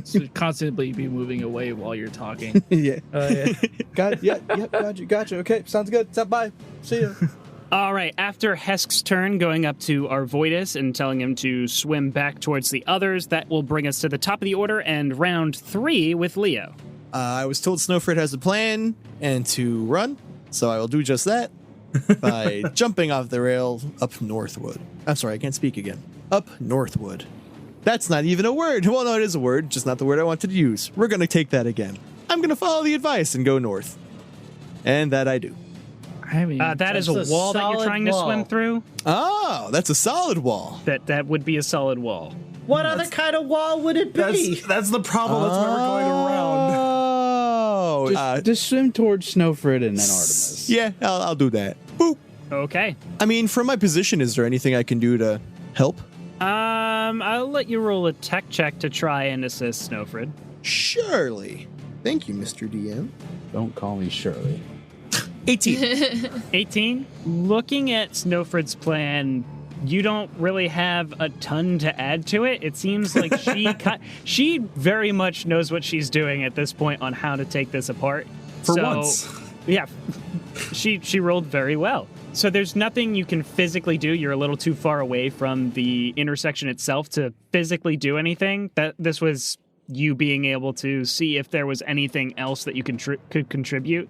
So constantly be moving away while you're talking. Yeah. Oh, yeah. Got you. Okay, sounds good. Bye. See ya. All right, after Hesk's turn going up to Arvoitus and telling him to swim back towards the others, that will bring us to the top of the order and round 3 with Leo. I was told Snøfrid has a plan and to run, so I will do just that by jumping off the rail up northwood. I'm sorry, I can't speak again. Up northwood. That's not even a word. Well, no, it is a word, just not the word I wanted to use. We're going to take that again. I'm going to follow the advice and go north. And that I do. I mean, That is a wall that you're trying to swim through. Oh, that's a solid wall. That would be a solid wall. What other kind of wall would it be? That's the problem. That's why we're going around. Oh, Just swim towards Snøfrid and then Artemis. yeah, I'll do that. Boop. Okay. I mean, from my position, is there anything I can do to help? I'll let you roll a tech check to try and assist Snøfrid. Surely. Thank you, Mr. DM. Don't call me Shirley. 18. 18. Looking at Snøfrid's plan, you don't really have a ton to add to it. It seems like she very much knows what she's doing at this point on how to take this apart. For once. Yeah. She rolled very well. So there's nothing you can physically do. You're a little too far away from the intersection itself to physically do anything. That this was you being able to see if there was anything else that you could contribute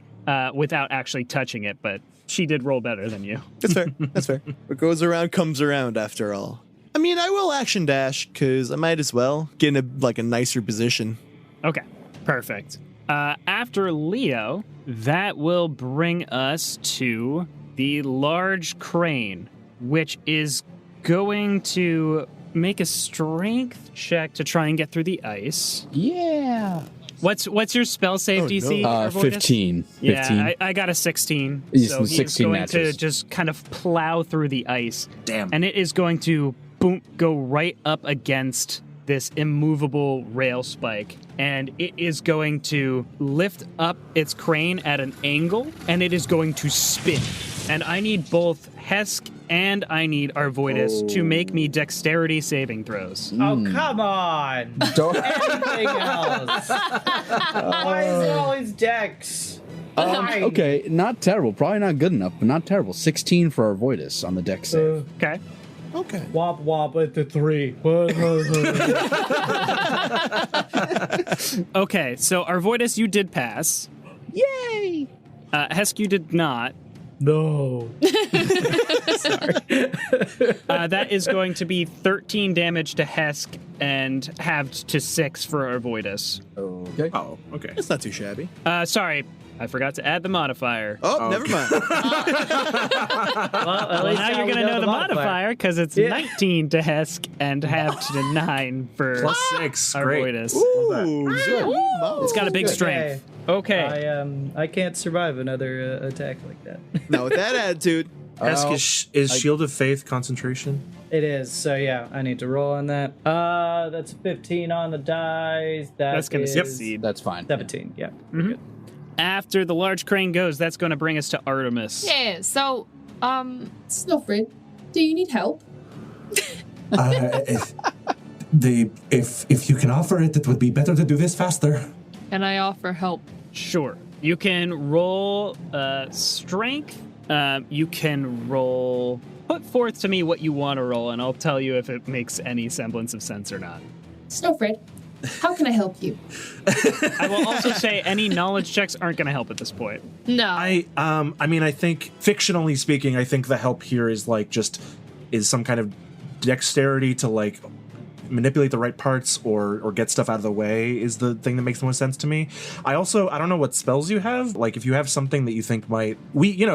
without actually touching it, but she did roll better than you. That's fair. That's fair. What goes around comes around after all. I mean, I will action dash because I might as well get in a nicer position. Okay, perfect. After Leo, that will bring us to the large crane, which is going to make a strength check to try and get through the ice. Yeah. What's your spell save DC? Arvoitus? 15. Yeah, I got a 16. Yes, So he's 16 going matches. to just kind of plow through the ice. Damn. And it is going to go right up against this immovable rail spike. And it is going to lift up its crane at an angle, and it is going to spin. And I need both Hesk and I need Arvoitus to make me dexterity saving throws. Oh, come on. Anything else? Why is it always Dex? Okay, not terrible. Probably not good enough, but not terrible. 16 for Arvoitus on the deck save. Okay. Okay. Wop wop at the 3. Okay, so Arvoitus, you did pass. Yay! Hesk, you did not. No. That is going to be 13 damage to Hesk and halved to 6 for Arvoitus. Okay. Oh, okay. It's not too shabby. Sorry, I forgot to add the modifier. Oh, never mind. Well, now you're going to know the modifier because it's 19 to Hesk and halved to 9 for Plus 6. Great. Arvoitus. Ooh. It's got a big strength. Okay. I can't survive another attack like that. Now, with that attitude, Hesk, is Shield of Faith concentration? It is, so yeah, I need to roll on that. That's 15 on the dice. That's going to is succeed. That's fine. 17, yeah. Mhm. After the large crane goes, that's going to bring us to Artemis. Yeah, so, Snøfrid, do you need help? If you can offer it, it would be better to do this faster. Can I offer help? Sure. You can roll strength. You can roll... Put forth to me what you want to roll, and I'll tell you if it makes any semblance of sense or not. Snøfrid, how can I help you? I will also say any knowledge checks aren't going to help at this point. No. I mean, I think fictionally speaking, I think the help here is is some kind of dexterity to manipulate the right parts or get stuff out of the way is the thing that makes the most sense to me. I don't know what spells you have. If you have something that you think might,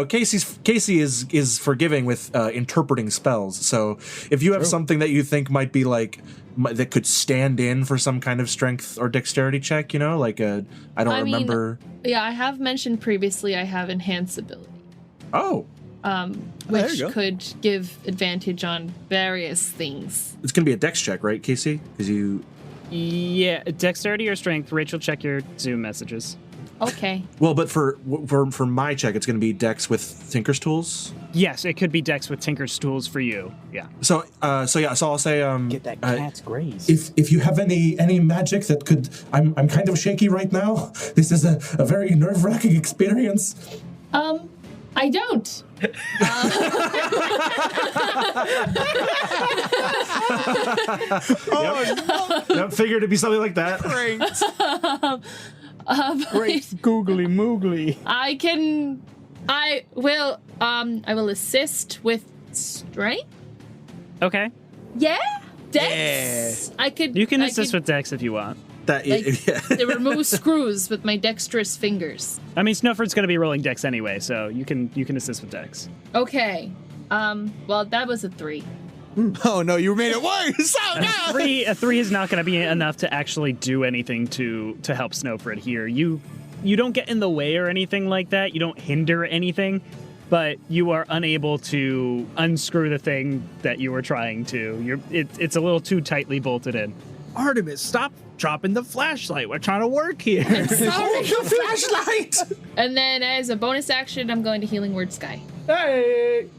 Casey is forgiving with interpreting spells. So if you have something that you think might be that could stand in for some kind of strength or dexterity check, I don't remember. Yeah, I have mentioned previously I have enhance ability. Oh. Which could give advantage on various things. It's going to be a dex check, right, Casey? Because you... Yeah, dexterity or strength. Rachel, check your Zoom messages. Okay. Well, but for my check, it's going to be dex with Tinker's Tools. Yes, it could be dex with Tinker's Tools for you. Yeah. So I'll say Get that cat's graze. If you have any magic that could, I'm kind of shaky right now. This is a very nerve-wracking experience. I don't. Yep, figured it'd be something like that. Great googly moogly. I will assist with strength. Okay. Yeah? Dex? You can assist with Dex if you want. To remove screws with my dexterous fingers. I mean, Snøfrid's going to be rolling Dex anyway, so you can assist with Dex. Okay. Well, that was a 3. Oh no, you made it worse. Oh no. A 3 is not going to be enough to actually do anything to help Snøfrid here. You don't get in the way or anything like that. You don't hinder anything, but you are unable to unscrew the thing that you were trying to. It's a little too tightly bolted in. Artemis, stop dropping the flashlight. We're trying to work here. Sorry. Flashlight. And then as a bonus action, I'm going to Healing Word Sky. Hey!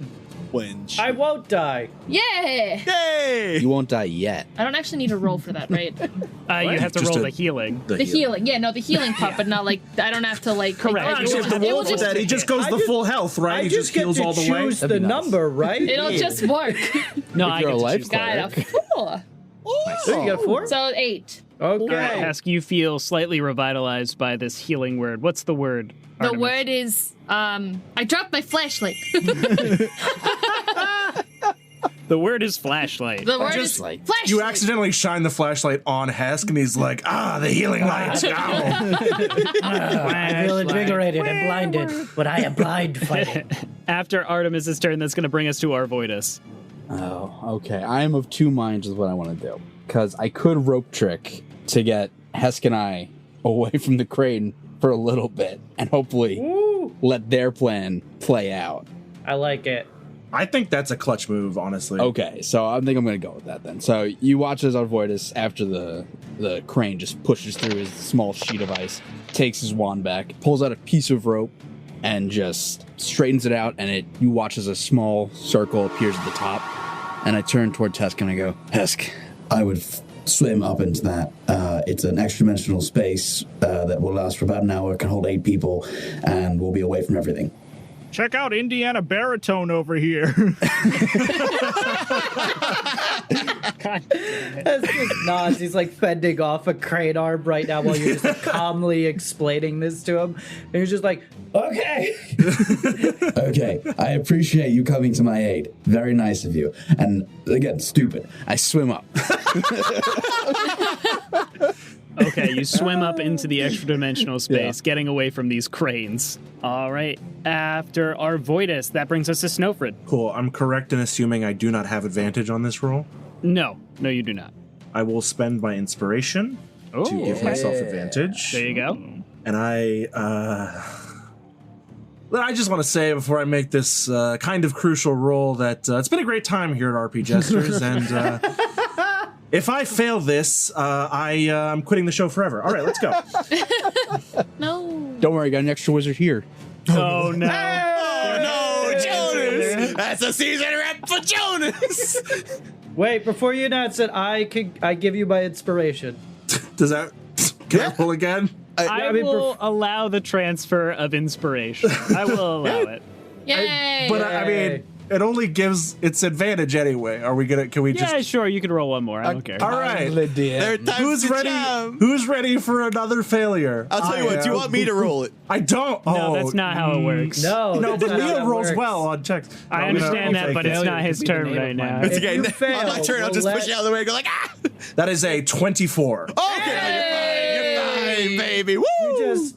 Wench. I won't die. Yeah! Yay! You won't die yet. I don't actually need a roll for that, right? You have to Just roll a- the healing. The healing. Yeah, no, the healing part, but not like, I don't have to like... Correct. Like, You have to roll for that. He just goes the full health, right? I He just get heals to all the way. choose That'd the be nice. number, right? It'll just work. No, If I you're get a to life choose. Got a 4. So you got a 4? So 8. Okay. All right, Hesk, you feel slightly revitalized by this healing word. What's the word? The Artemis? word is, I dropped my flashlight. The word is flashlight. The word Just is like- flashlight. You accidentally shine the flashlight on Hesk, and he's like, the healing light. Ow. I feel invigorated and blinded, but I am blind fighting. After Artemis' turn, that's going to bring us to Arvoitus. Oh, okay. I am of two minds with what I want to do. Because I could rope trick to get Hesk and I away from the crane for a little bit and hopefully let their plan play out. I like it. I think that's a clutch move, honestly. Okay, so I think I'm going to go with that then. So you watch as Arvoitus, after the crane just pushes through his small sheet of ice, takes his wand back, pulls out a piece of rope, and just straightens it out, and you watch as a small circle appears at the top. And I turn toward Hesk and I go, Hesk, I would swim up into that. It's an extra-dimensional space that will last for about an hour, can hold 8 people, and we'll be away from everything. Check out Indiana Baritone over here. That's just nods. He's like fending off a crane arm right now while you're just like, calmly explaining this to him. And he's just like, Okay. Okay, I appreciate you coming to my aid. Very nice of you. And again, stupid. I swim up. Okay, you swim up into the extra dimensional space, getting away from these cranes. All right, after Arvoitus, that brings us to Snøfrid. Cool. I'm correct in assuming I do not have advantage on this roll. No, you do not. I will spend my inspiration to give myself advantage. There you go. And I just want to say before I make this kind of crucial roll that it's been a great time here at RP Jesters, and if I fail this, I'm quitting the show forever. All right, let's go. No. Don't worry, I got an extra wizard here. Oh, no. Oh no, Jonas! That's a season rep for Jonas. wait, before you announce it, I give you my inspiration. Does that? Can I roll again? I will allow the transfer of inspiration. I will allow it. Yay. But I mean, it only gives its advantage anyway. Are we gonna? Can we just? Yeah, sure, you can roll one more. I don't care. All right. There are times Who's to ready? jam. Who's ready for another failure? I'll tell you what. Do you want me to roll it? I don't. No, Oh, that's not how it works. No, No, that's but not how Leo that rolls works. well on checks. I No, understand no, that, but it's failure not his would be the turn name right of now. my- It's If okay. you On fail, my turn, I'll we'll just push you out of the way and go like, ah! That is a 24. Okay, you're fine, baby. Woo!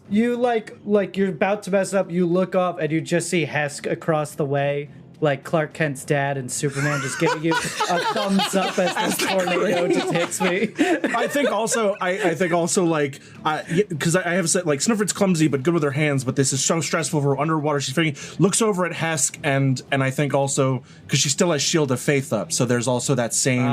You like you're about to mess up. You look up and you just see Hesk across the way, like Clark Kent's dad and Superman, just giving you a thumbs up as this tornado just hits me. I think also, like, because I have said, like, Snøfrid's clumsy but good with her hands, but this is so stressful for her underwater. She's figuring, looks over at Hesk, and I think also, because she still has Shield of Faith up, so there's also that same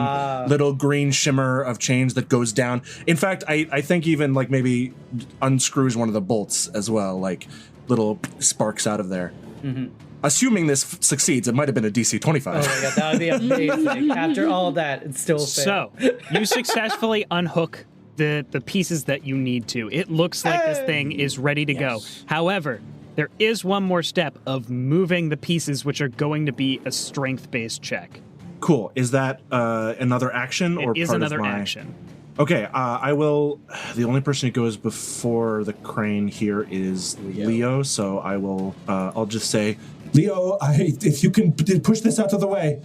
little green shimmer of change that goes down. In fact, I think even, like, maybe unscrews one of the bolts as well, like, little sparks out of there. Mm-hmm. Assuming this succeeds, it might have been a DC 25. Oh my god, that would be amazing. After all that, it still failed. So, you successfully unhook the pieces that you need to. It looks like this thing is ready to go. However, There is one more step of moving the pieces, which are going to be a strength-based check. Cool. Is that another action or It is part another of my action. Okay, I will. The only person who goes before the crane here is Leo, so I will. I'll just say, Leo, if you can push this out of the way.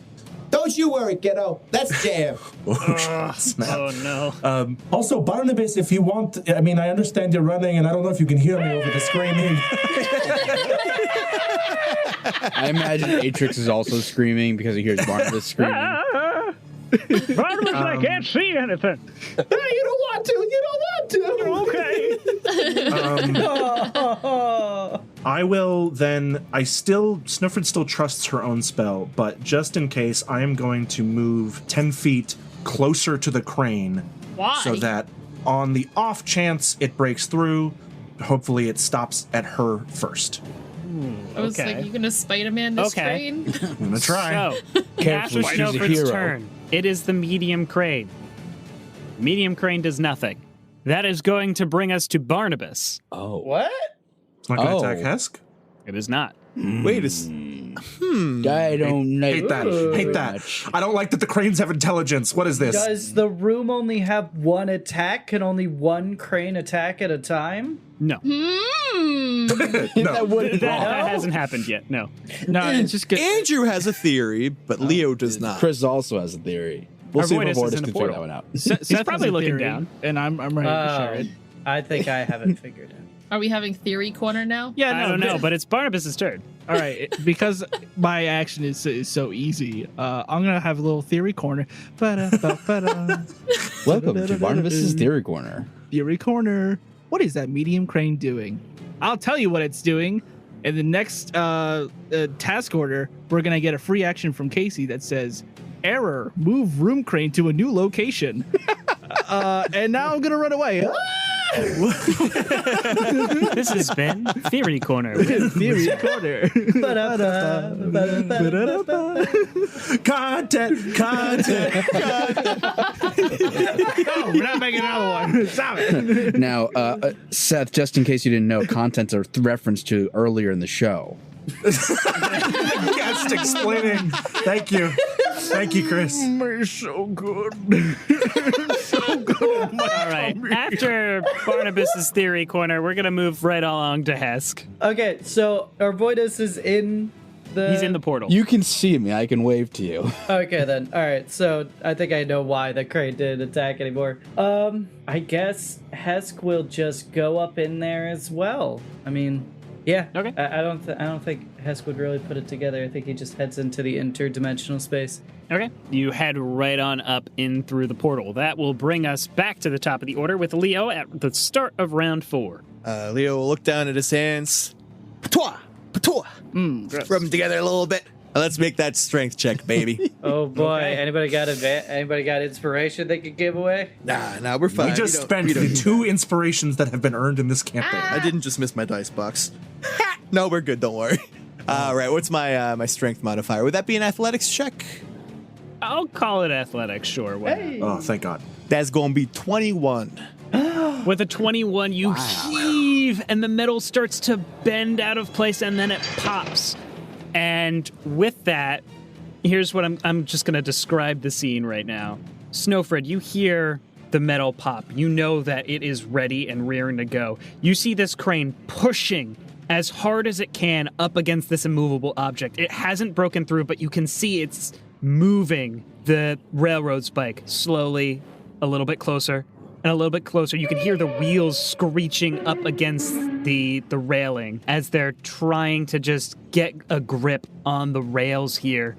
Don't you worry, kiddo. That's jam. snap. Oh, no. Also, Barnabus, if you want, I mean, I understand you're running, and I don't know if you can hear me over the screaming. I imagine Atrix is also screaming because he hears Barnabas screaming. Barnabas, I can't see anything. You don't want to. You don't want to. Okay. I will then. Snøfrid still trusts her own spell, but just in case, I am going to move 10 feet closer to the crane. Why? So that on the off chance it breaks through, hopefully it stops at her first. I was like, you gonna Spider-Man this train? I'm gonna try. So, Carefully, after she's a Snøfrid's hero. turn, it is the medium crane. Medium crane does nothing. That is going to bring us to Barnabas. Oh. What? It's not gonna attack Hesk. It is not. Wait a I don't know. Hate that. Hate that. much. I don't like that the cranes have intelligence. What is this? Does the room only have one attack? Can only one crane attack at a time? No. That wouldn't That hasn't happened yet. No. No, it's just good. Andrew has a theory, but Leo does not. Chris also has a theory. We'll see if Arvoitus is Arvoitus in the can figure portal. that one out. Seth probably has a looking theory, down. and I'm ready to share it. I think I have it figured out. Are we having theory corner now? Yeah, I don't know, but it's Barnabas' turn. All right, because my action is so easy, I'm gonna have a little theory corner. Welcome to Barnabas' Theory Corner. Theory corner. What is that medium crane doing? I'll tell you what it's doing. In the next task order, we're gonna get a free action from Casey that says, "Error: move room crane to a new location." And now I'm gonna run away. This has been Theory Corner. Theory corner. Content. No, we're not making another one. Stop it. Now, Seth, just in case you didn't know, contents are reference to earlier in the show. Guest explaining. Thank you. Thank you, Chris. So good. All right. After Barnabas' Theory Corner, we're going to move right along to Hesk. Okay, so Arvoitus is in the... He's in the portal. You can see me. I can wave to you. Okay, then. All right, so I think I know why the crane didn't attack anymore. I guess Hesk will just go up in there as well. I mean... Yeah. Okay. I don't think Hesk would really put it together. I think he just heads into the interdimensional space. Okay. You head right on up in through the portal. That will bring us back to the top of the order with Leo at the start of round 4. Leo will look down at his hands. Patois! Patois! Rub them together a little bit. Let's make that strength check, baby. Oh boy! Anybody got inspiration they could give away? Nah, we're fine. We just spent we don't the need 2 inspirations that have been earned in this campaign. I didn't just miss my dice box. No, we're good. Don't worry. All right. What's my my strength modifier? Would that be an athletics check? I'll call it athletics, sure. Why not? Oh, thank God. That's going to be 21. With a 21, you heave, and the metal starts to bend out of place, and then it pops. And with that, here's what I'm just going to describe the scene right now. Snøfrid, you hear the metal pop. You know that it is ready and rearing to go. You see this crane pushing as hard as it can up against this immovable object. It hasn't broken through, but you can see it's moving the railroad spike slowly, a little bit closer, and a little bit closer. You can hear the wheels screeching up against the railing as they're trying to just get a grip on the rails here.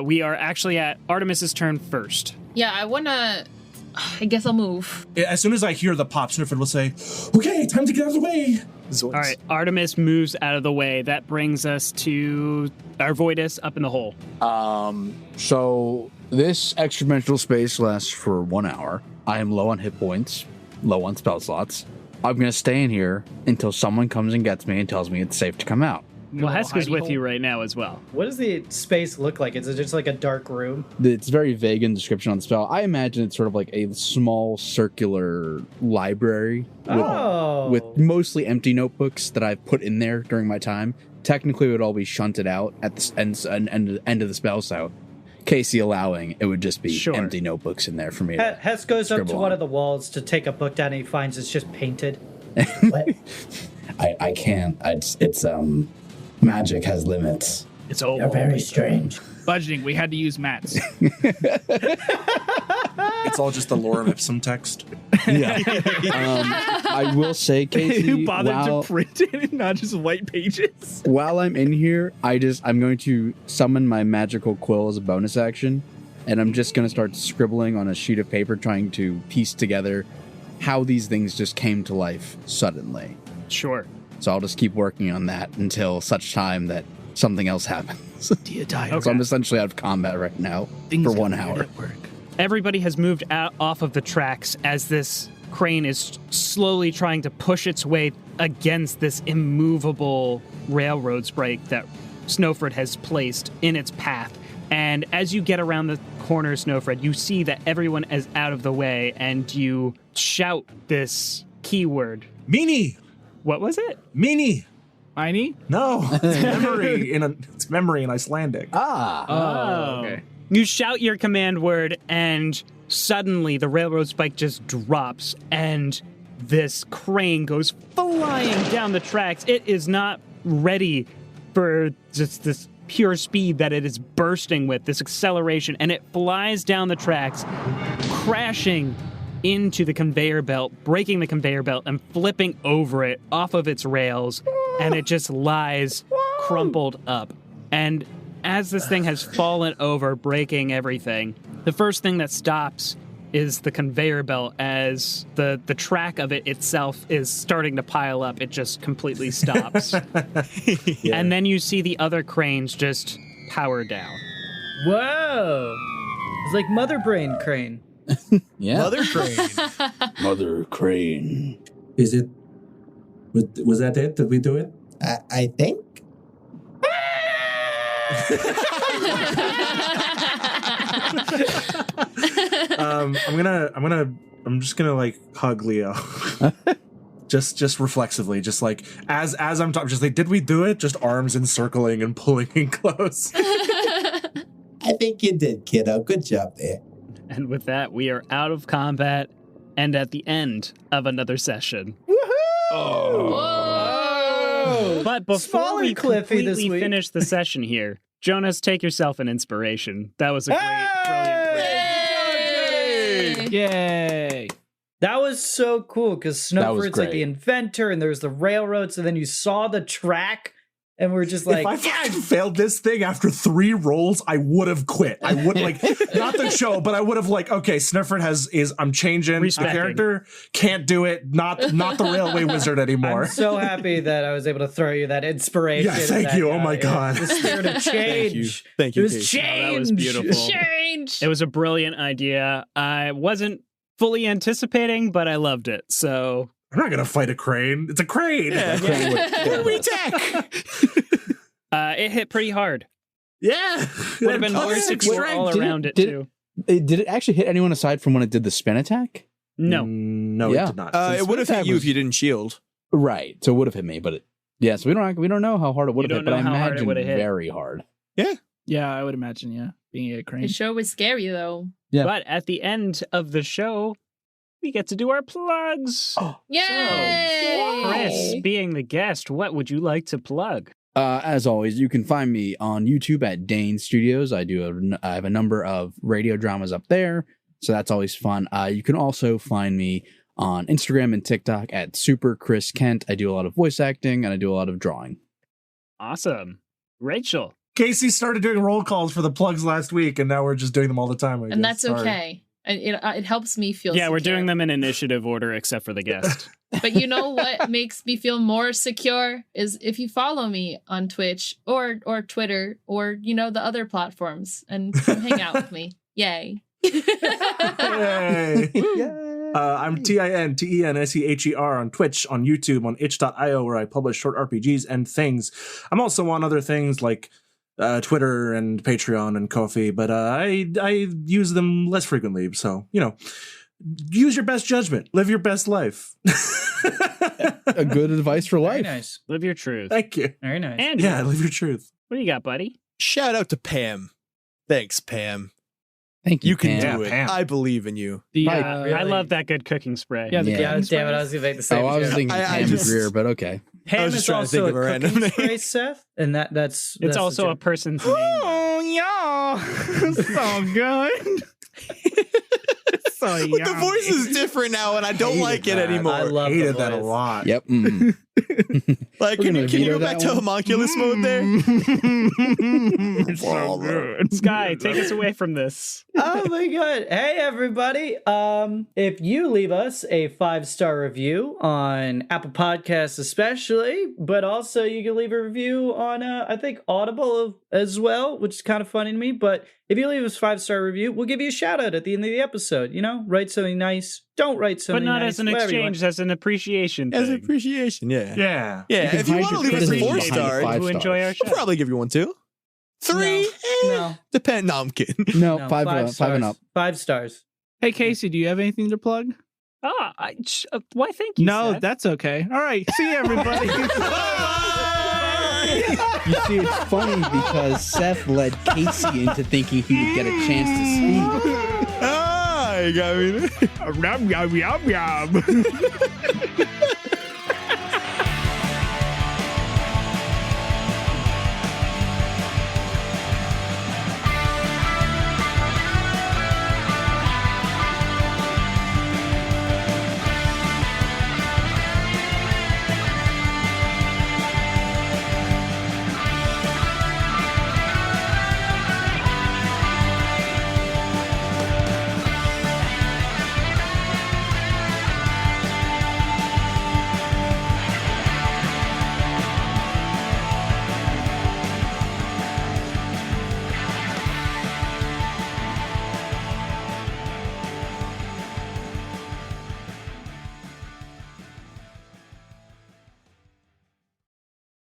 We are actually at Artemis's turn first. Yeah, I guess I'll move. As soon as I hear the pop, Snøfrid will say, Okay, time to get out of the way. All right, Artemis moves out of the way. That brings us to Arvoitus up in the hole. So this extra-dimensional space lasts for 1 hour. I am low on hit points, low on spell slots. I'm going to stay in here until someone comes and gets me and tells me it's safe to come out. Well, Hesk is hidey with hole. you right now as well. What does the space look like? Is it just like a dark room? It's very vague in description on the spell. I imagine it's sort of like a small circular library with mostly empty notebooks that I've put in there during my time. Technically, it would all be shunted out at the end of the spell, so Casey allowing, it would just be empty notebooks in there for me. Hess goes up to scribble one on. of the walls to take a book down, and he finds it's just painted. What? I can't. It's magic has limits. It's all You're very strange. Budgeting, we had to use mats. It's all just the lorem ipsum text. Yeah. I will say, Casey, Who bothered to print it and not just white pages? while I'm in here, I'm going to summon my magical quill as a bonus action, and I'm just going to start scribbling on a sheet of paper, trying to piece together how these things just came to life suddenly. Sure. So I'll just keep working on that until such time that something else happens. Okay. So I'm essentially out of combat right now for 1 hour. Everybody has moved out off of the tracks as this crane is slowly trying to push its way against this immovable railroad spike that Snøfrid has placed in its path. And as you get around the corner, Snøfrid, you see that everyone is out of the way, and you shout this keyword. Meanie! What was it? Meanie! Miney? No, it's memory in Icelandic. Oh, okay. You shout your command word, and suddenly the railroad spike just drops, and this crane goes flying down the tracks. It is not ready for just this pure speed that it is bursting with, this acceleration, and it flies down the tracks, crashing into the conveyor belt, breaking the conveyor belt, and flipping over it off of its rails, and it just lies crumpled up. And as this thing has fallen over, breaking everything, the first thing that stops is the conveyor belt. As the track of it itself is starting to pile up, it just completely stops. And then you see the other cranes just power down. Whoa! It's like Mother Brain Crane. Yeah. Mother crane. Mother Crane. Is it? Was that it? Did we do it? I think. I'm just gonna like hug Leo. just reflexively, just like as I'm talking, just like, did we do it? Just arms encircling and pulling in close. I think you did, kiddo. Good job there. And with that, we are out of combat and at the end of another session. Whoa! But before Smaller we Cliffy this completely week. finish the session here, Jonas, take yourself an inspiration. That was a great, brilliant play. Yay! That was so cool because That was Snøfrid's like the great. inventor, and there was the railroads, and then you saw the track, and we're just like, if I fucking failed this thing after 3 rolls, I would have quit. I would like not the show, but I would have like, okay, Snøfrid I'm changing. Respecting. The character can't do it. Not the railway wizard anymore. I'm so happy that I was able to throw you that inspiration. Yeah, thank that, you. Oh my God. The spirit of change. Thank you, It was Casey. change. That was beautiful. Change! It was a brilliant idea. I wasn't fully anticipating, but I loved it. So I'm not gonna fight a crane. It's a crane. Yeah. What do we tech? it hit pretty hard. Yeah. Would have been very secure all around it, too. Did it actually hit anyone aside from when it did the spin attack? No. No, Yeah. it did not. It would have hit you if you didn't shield. Right. So it would have hit me, but so we don't know how hard it would You have hit, don't but I know how hard it imagine would've hit. very hard. Yeah, I would imagine, being a The crane. show was scary, though. Yeah. But at the end of the show, we get to do our plugs. Yay! Chris, being the guest, what would you like to plug? As always, you can find me on YouTube at Dane Studios. I have a number of radio dramas up there, so that's always fun. You can also find me on Instagram and TikTok at Super Chris Kent. I do a lot of voice acting and I do a lot of drawing. Awesome. Rachel. Casey started doing roll calls for the plugs last week, and now we're just doing them all the time. I And guess. that's Sorry. okay. It helps me feel Yeah, we're secure. doing them in initiative order, except for the guest. But you know what makes me feel more secure is if you follow me on Twitch or Twitter or, the other platforms and come hang out with me. Yay. Yay. Yay! I'm TINTENSEHER on Twitch, on YouTube, on itch.io, where I publish short RPGs and things. I'm also on other things like Twitter and Patreon and Ko-fi, but I use them less frequently. So, use your best judgment. Live your best life. A good advice for life. Very nice. Live your truth. Thank you. Very nice. And Yeah, live your truth. what do you got, buddy? Shout out to Pam. Thanks, Pam. Thank you. You can Pam. do it. Pam. I believe in you. The Right. I Really? love that good cooking spray. Yeah, the Yeah. Yeah, cooking damn it, I spray. was gonna make the same Oh, I was joke. thinking I Pam just- Greer, but okay. Pam was just is trying to also think a of a random cooking name. spray, Seth, and that's It's the also a joke. person's name. Oh yeah, so good. So But the voice is different now, and I don't Hated like it that. anymore. I love Hated the that a voice. lot. Yep. Like, We're can gonna you veto go back that to one. homunculus mode there? It's so good. Sky, take us away from this. Oh my god. Hey everybody. If you leave us a 5-star review on Apple Podcasts especially, but also you can leave a review on I think Audible as well, which is kind of funny to me, but if you leave us a 5-star review, we'll give you a shout out at the end of the episode, write something nice. Don't write But something not nice, as an whatever you exchange, want. as an appreciation As thing. appreciation, yeah. Yeah. Yeah, You can if you hide want to your leave us a criticism 4 behind star, the 5 who enjoy our stars. show. we'll probably give you one too. 3, No. depend. No, I'm kidding. No, No, 5 5 and up. 5 stars. Hey Casey, do you have anything to plug? Why, thank you, No, Seth. that's okay. All right, see you, everybody. You see, it's funny because Seth led Casey into thinking he would get a chance to speak. Ah, you got me. Yum, yum, yum, yum.